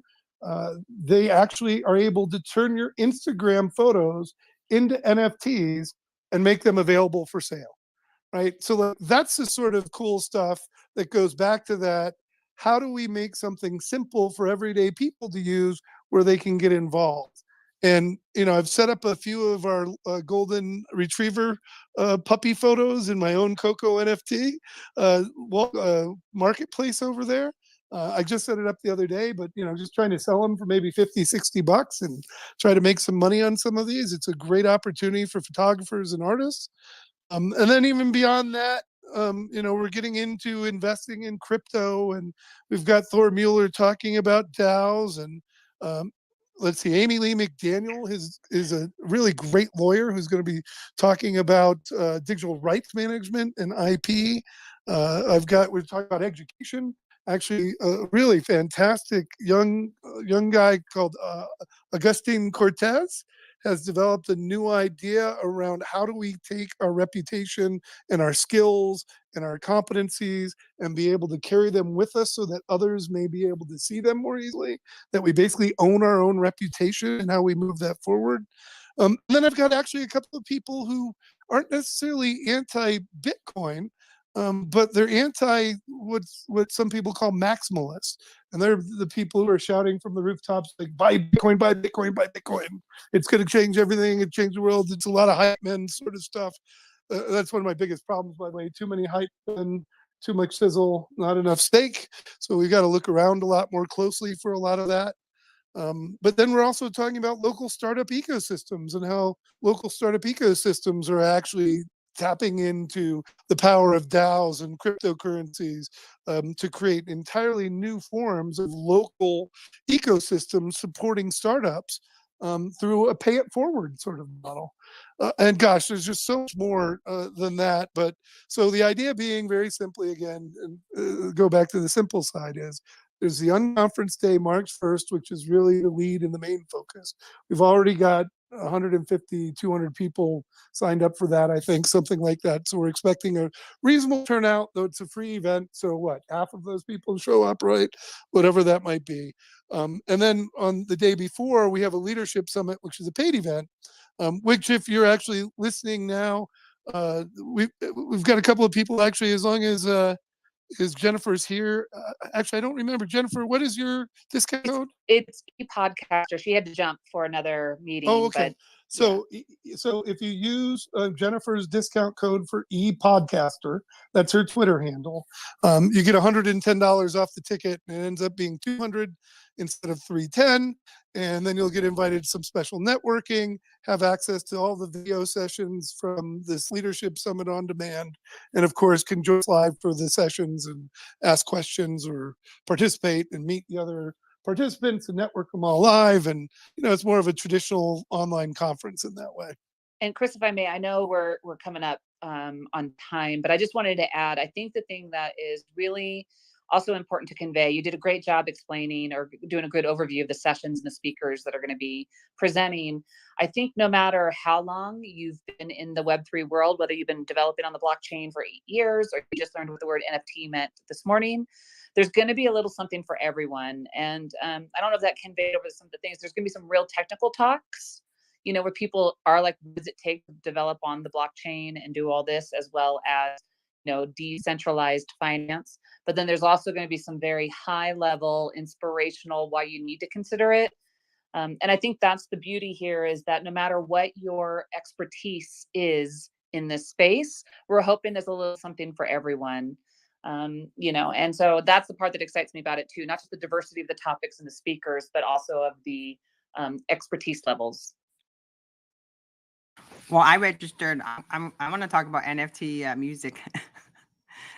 They actually are able to turn your Instagram photos into NFTs and make them available for sale, right? So that's the sort of cool stuff that goes back to that. How do we make something simple for everyday people to use where they can get involved? And, I've set up a few of our golden retriever puppy photos in my own Coco NFT marketplace over there. I just set it up the other day, but, just trying to sell them for maybe 50, 60 bucks and try to make some money on some of these. It's a great opportunity for photographers and artists. And then even beyond that, we're getting into investing in crypto, and we've got Thor Mueller talking about DAOs, and let's see, Amy Lee McDaniel is a really great lawyer who's going to be talking about digital rights management and IP. We're talking about education actually a really fantastic young guy called Augustine Cortez has developed a new idea around how do we take our reputation and our skills and our competencies and be able to carry them with us so that others may be able to see them more easily, that we basically own our own reputation and how we move that forward. And then I've got actually a couple of people who aren't necessarily anti-Bitcoin, but they're anti what some people call maximalists, and they're the people who are shouting from the rooftops like buy Bitcoin, buy Bitcoin, buy Bitcoin. It's going to change everything. It change the world. It's a lot of hype men sort of stuff. That's one of my biggest problems, by the way. Too many hype men, too much sizzle, not enough steak. So we got to look around a lot more closely for a lot of that. But then we're also talking about local startup ecosystems and how local startup ecosystems are actually tapping into the power of DAOs and cryptocurrencies to create entirely new forms of local ecosystems supporting startups through a pay it forward sort of model. And gosh, there's just so much more than that. But so the idea being very simply, again, go back to the simple side is there's the Unconference Day, March 1st, which is really the lead and the main focus. We've already got 150, 200 people signed up for that, I think, something like that. So we're expecting a reasonable turnout, though it's a free event. So what, half of those people show up, right? Whatever that might be. And then on the day before, we have a leadership summit, which is a paid event, which if you're actually listening now, we've got a couple of people actually, as long as Jennifer's here. Actually, I don't remember. Jennifer, what is your discount code? It's podcaster. She had to jump for another meeting. Oh, okay. So, so if you use Jennifer's discount code for ePodcaster, that's her Twitter handle, you get $110 off the ticket, and it ends up being $200 instead of $310. And then you'll get invited to some special networking, have access to all the video sessions from this leadership summit on demand, and of course can join live for the sessions and ask questions or participate and meet the other participants and network them all live. And it's more of a traditional online conference in that way. And Chris, if I may, I know we're coming up on time, but I just wanted to add, I think the thing that is really also important to convey, you did a great job explaining or doing a good overview of the sessions and the speakers that are going to be presenting. I think no matter how long you've been in the Web3 world, whether you've been developing on the blockchain for 8 years, or you just learned what the word NFT meant this morning, there's going to be a little something for everyone. And I don't know if that conveyed over some of the things. There's going to be some real technical talks, where people are like, what does it take to develop on the blockchain and do all this, as well as decentralized finance. But then there's also going to be some very high level inspirational why you need to consider it. And I think that's the beauty here, is that no matter what your expertise is in this space, we're hoping there's a little something for everyone. And so that's the part that excites me about it too, not just the diversity of the topics and the speakers, but also of the expertise levels. Well, I registered. I want to talk about NFT music,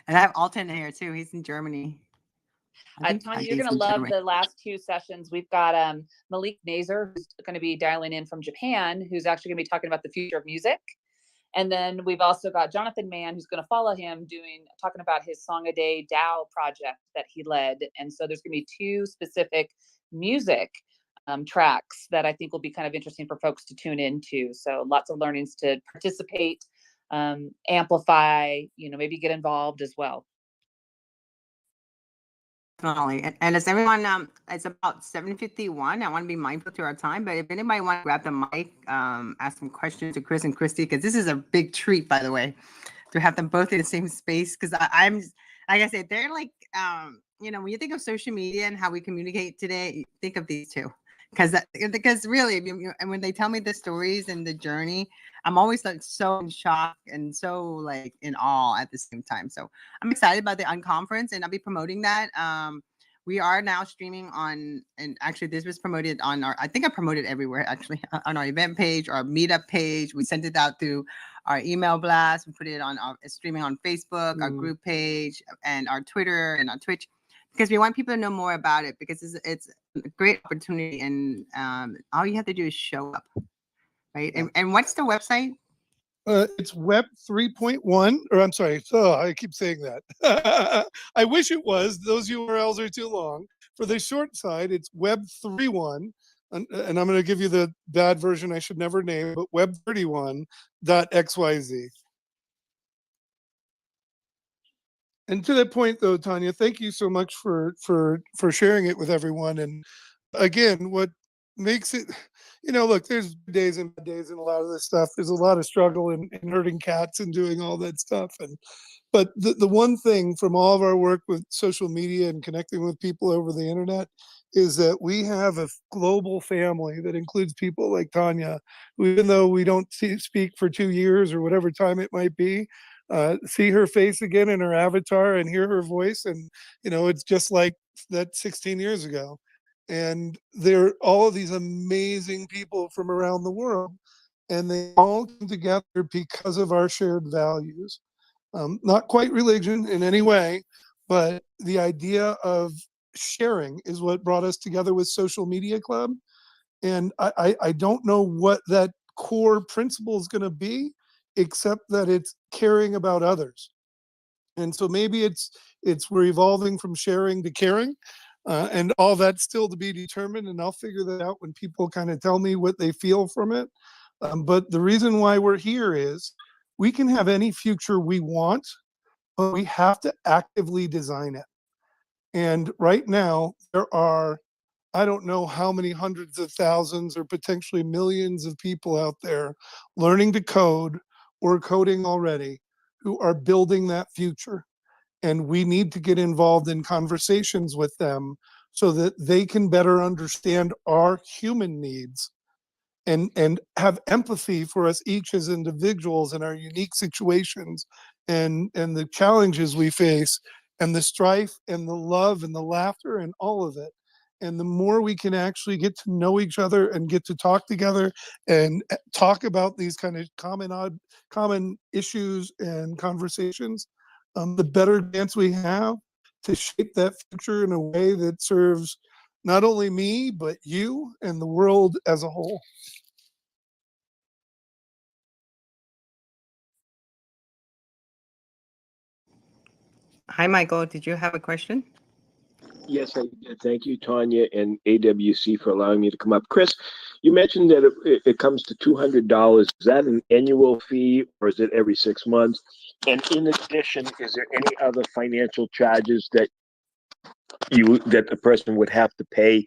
and I have Alton here too. He's in Germany. Tonya, you're going to love the last 2 sessions. We've got Malik Nazer, who's going to be dialing in from Japan, who's actually going to be talking about the future of music. And then we've also got Jonathan Mann, who's going to follow him, talking about his Song a Day DAO project that he led. And so there's going to be 2 specific music tracks that I think will be kind of interesting for folks to tune into. So lots of learnings to participate, amplify, maybe get involved as well. Definitely. And as everyone, it's about 7:51. I want to be mindful to our time, but if anybody wants to grab the mic, ask some questions to Chris and Christy, because this is a big treat, by the way, to have them both in the same space. Because I'm, like I said, they're like, when you think of social media and how we communicate today, think of these two. Because really, and when they tell me the stories and the journey, I'm always like so in shock and so like in awe at the same time. So I'm excited about the Unconference, and I'll be promoting that. We are now streaming on, and actually this was promoted on I think I promoted everywhere actually, on our event page, our meetup page. We sent it out through our email blast. We put it on streaming on Facebook, our group page, and our Twitter and our Twitch, because we want people to know more about it, because it's a great opportunity, and all you have to do is show up, right? And what's the website? It's Web 3.1, or I'm sorry. Oh, I keep saying that. I wish it was. Those URLs are too long. For the short side, it's Web 31, and I'm going to give you the bad version I should never name, but Web 31.xyz. And to that point, though, Tonya, thank you so much for sharing it with everyone. And again, what makes it, look, there's days and bad days and a lot of this stuff. There's a lot of struggle in herding cats and doing all that stuff. But the one thing from all of our work with social media and connecting with people over the internet is that we have a global family that includes people like Tonya, who, even though we don't speak for 2 years or whatever time it might be, see her face again in her avatar and hear her voice. And, it's just like that 16 years ago. And they're all of these amazing people from around the world. And they all come together because of our shared values. Not quite religion in any way, but the idea of sharing is what brought us together with Social Media Club. And I don't know what that core principle is going to be, except that it's caring about others. And so maybe it's we're evolving from sharing to caring, and all that's still to be determined. And I'll figure that out when people kind of tell me what they feel from it. But the reason why we're here is we can have any future we want, but we have to actively design it. And right now, there are, I don't know how many hundreds of thousands or potentially millions of people out there learning to code or coding already who are building that future. And we need to get involved in conversations with them so that they can better understand our human needs and have empathy for us each as individuals and our unique situations and the challenges we face and the strife and the love and the laughter and all of it. And the more we can actually get to know each other and get to talk together and talk about these kind of common issues and conversations, the better chance we have to shape that future in a way that serves not only me, but you and the world as a whole. Hi, Michael. Did you have a question? Yes, I did. Thank you, Tonya and AWC, for allowing me to come up. Chris, you mentioned that it comes to $200. Is that an annual fee or is it every 6 months? And in addition, is there any other financial charges that the person would have to pay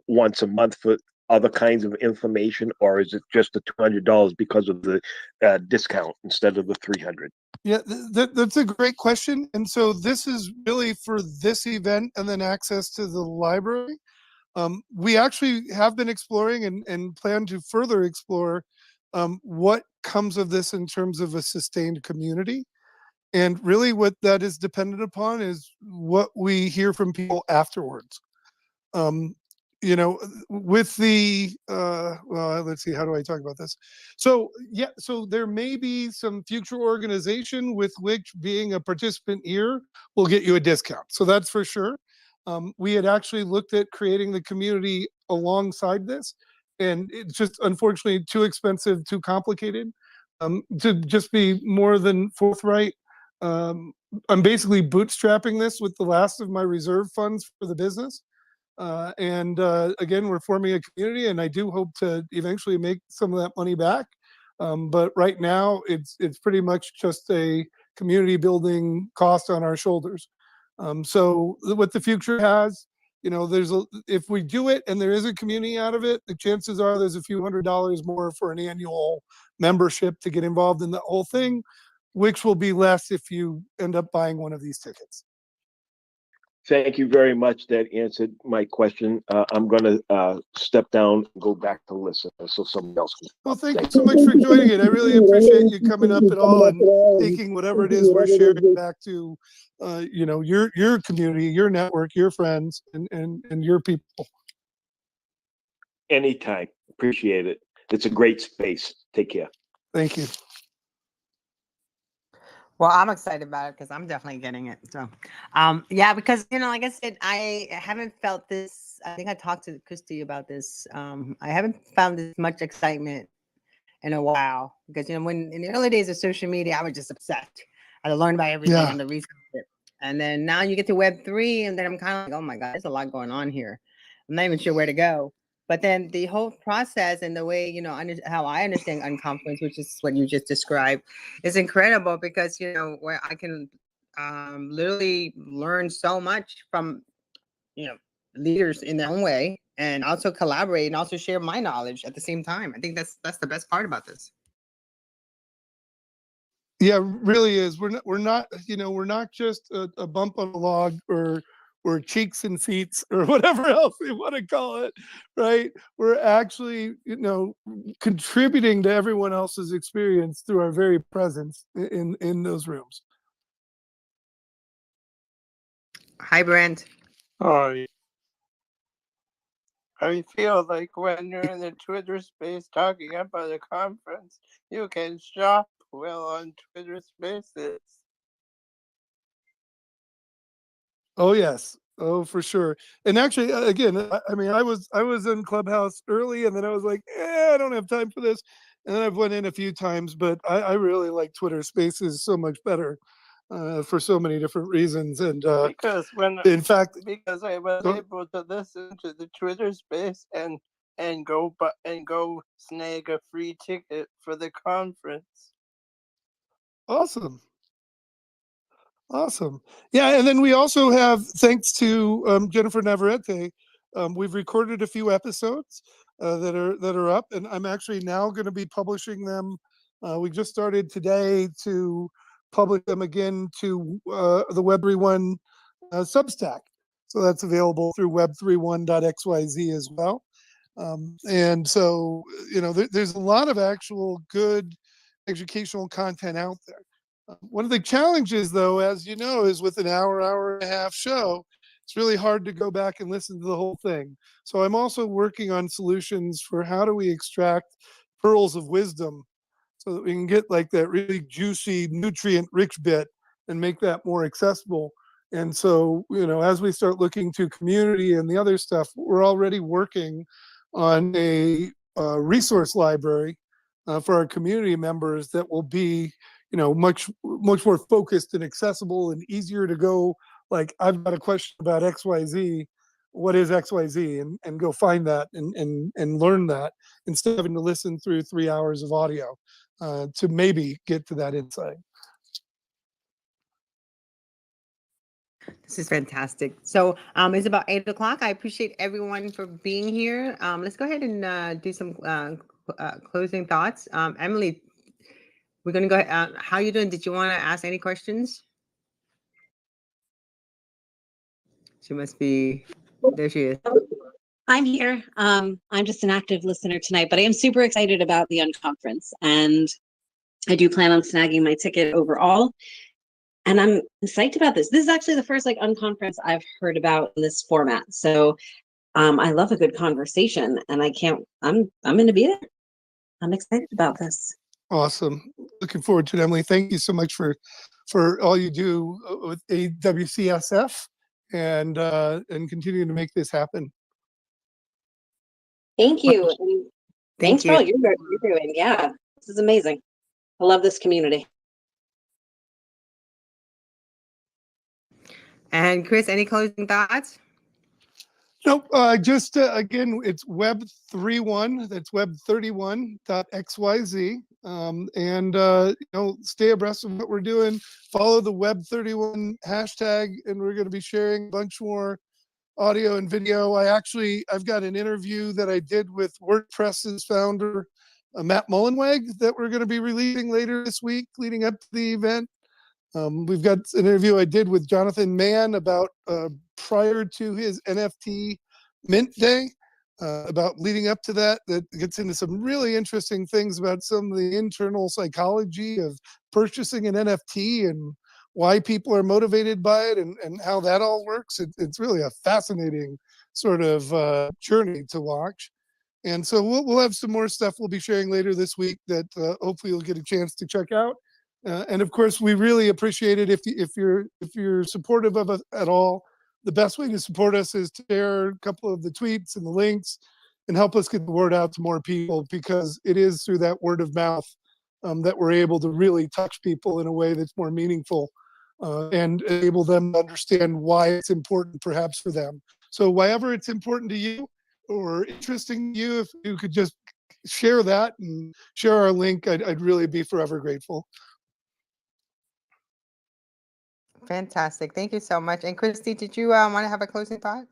once a month for other kinds of information, or is it just the $200 because of the discount instead of the $300? Yeah, that's a great question. And so this is really for this event and then access to the library. We actually have been exploring and plan to further explore what comes of this in terms of a sustained community. And really what that is dependent upon is what we hear from people afterwards. Um, with the well, let's see, how do I talk about this? So yeah, so there may be some future organization with which being a participant here will get you a discount. So that's for sure. We had actually looked at creating the community alongside this, and it's just unfortunately too expensive, too complicated. To just be more than forthright, I'm basically bootstrapping this with the last of my reserve funds for the business. Again, we're forming a community, and I do hope to eventually make some of that money back. But right now, it's pretty much just a community building cost on our shoulders. So what the future has, if we do it and there is a community out of it, the chances are there's a few $100s more for an annual membership to get involved in the whole thing, which will be less if you end up buying one of these tickets. Thank you very much. That answered my question. I'm going to step down and go back to listen so somebody else can. Well, thank you so much for joining it. I really appreciate you coming up at all and taking whatever it is we're sharing back to, your community, your network, your friends, and your people. Anytime. Appreciate it. It's a great space. Take care. Thank you. Well, I'm excited about it because I'm definitely getting it. So, yeah, because, like I said, I haven't felt this. I think I talked to Christy about this. I haven't found this much excitement in a while, because when in the early days of social media, I was just obsessed. I learned about everything Yeah. and the research it. And then now you get to Web3, and then I'm kind of like, oh my God, there's a lot going on here. I'm not even sure where to go. But then the whole process and the way, how I understand Unconference, which is what you just described, is incredible, because, where I can literally learn so much from, leaders in their own way, and also collaborate and also share my knowledge at the same time. I think that's the best part about this. Yeah, really is. We're not just a bump on a log, or cheeks and seats, or whatever else you want to call it, right? We're actually, contributing to everyone else's experience through our very presence in those rooms. Hi, Brent. Hi. I feel like when you're in the Twitter space talking about a conference, you can shop well on Twitter spaces. Oh yes. Oh, for sure. And actually, again, I mean, I was in Clubhouse early, and then I was like, I don't have time for this. And then I've went in a few times, but I really like Twitter Spaces so much better, for so many different reasons. And Because I was able to listen to the Twitter space and go snag a free ticket for the conference. Awesome. Yeah, and then we also have, thanks to Jennifer Navarrete, we've recorded a few episodes that are up, and I'm actually now going to be publishing them. We just started today to publish them again to the Web31 Substack. So that's available through web31.xyz as well. And so, there's a lot of actual good educational content out there. One of the challenges, though, as you know, is with an hour and a half show, it's really hard to go back and listen to the whole thing. So I'm also working on solutions for how do we extract pearls of wisdom so that we can get like that really juicy, nutrient-rich bit and make that more accessible. And so, as we start looking to community and the other stuff, we're already working on a resource library for our community members that will be, much more focused and accessible and easier to go, like, I've got a question about XYZ. What is XYZ? And go find that and learn that, instead of having to listen through 3 hours of audio to maybe get to that insight. This is fantastic. So it's about 8 o'clock. I appreciate everyone for being here. Let's go ahead and do some closing thoughts. Emily, we're going to go ahead. How are you doing? Did you want to ask any questions? She must be, there she is. I'm here. I'm just an active listener tonight, but I am super excited about the Unconference, and I do plan on snagging my ticket overall. And I'm psyched about this. This is actually the first Unconference I've heard about in this format. So I love a good conversation, and I'm going to be there. I'm excited about this. Awesome. Looking forward to it, Emily. Thank you so much for all you do with AWCSF and continuing to make this happen. Thank you. And thanks for all you're doing. Yeah, this is amazing. I love this community. And Chris, any closing thoughts? Nope. Just again, it's Web31. That's web31.xyz. Stay abreast of what we're doing. Follow the Web31 hashtag, and we're going to be sharing a bunch more audio and video. I've got an interview that I did with WordPress's founder, Matt Mullenweg, that we're going to be releasing later this week, leading up to the event. We've got an interview I did with Jonathan Mann about prior to his NFT mint day, about leading up to that gets into some really interesting things about some of the internal psychology of purchasing an NFT and why people are motivated by it and how that all works. It's really a fascinating sort of journey to watch. And so we'll have some more stuff we'll be sharing later this week that hopefully you'll get a chance to check out. And of course, we really appreciate it if you're supportive of us at all. The best way to support us is to share a couple of the tweets and the links, and help us get the word out to more people, because it is through that word of mouth that we're able to really touch people in a way that's more meaningful, and enable them to understand why it's important perhaps for them. So wherever it's important to you or interesting to you, if you could just share that and share our link, I'd really be forever grateful. Fantastic. Thank you so much. And Christy, did you want to have a closing thought?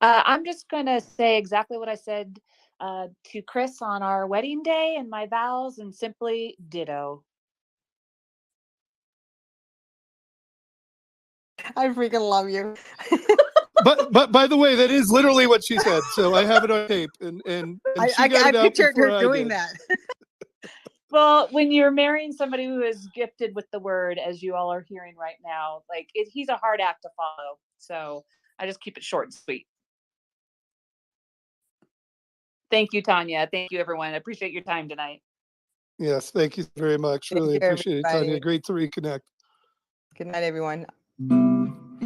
I'm just going to say exactly what I said to Chris on our wedding day and my vows, and simply ditto. I freaking love you. But by the way, that is literally what she said. So I have it on tape, and she got it out pictured before her I doing did. that. Well, when you're marrying somebody who is gifted with the word, as you all are hearing right now, like he's a hard act to follow. So I just keep it short and sweet. Thank you, Tonya. Thank you, everyone. I appreciate your time tonight. Yes, thank you very much. Thank Really you, appreciate it, everybody. Tonya. Great to reconnect. Good night, everyone.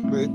Great.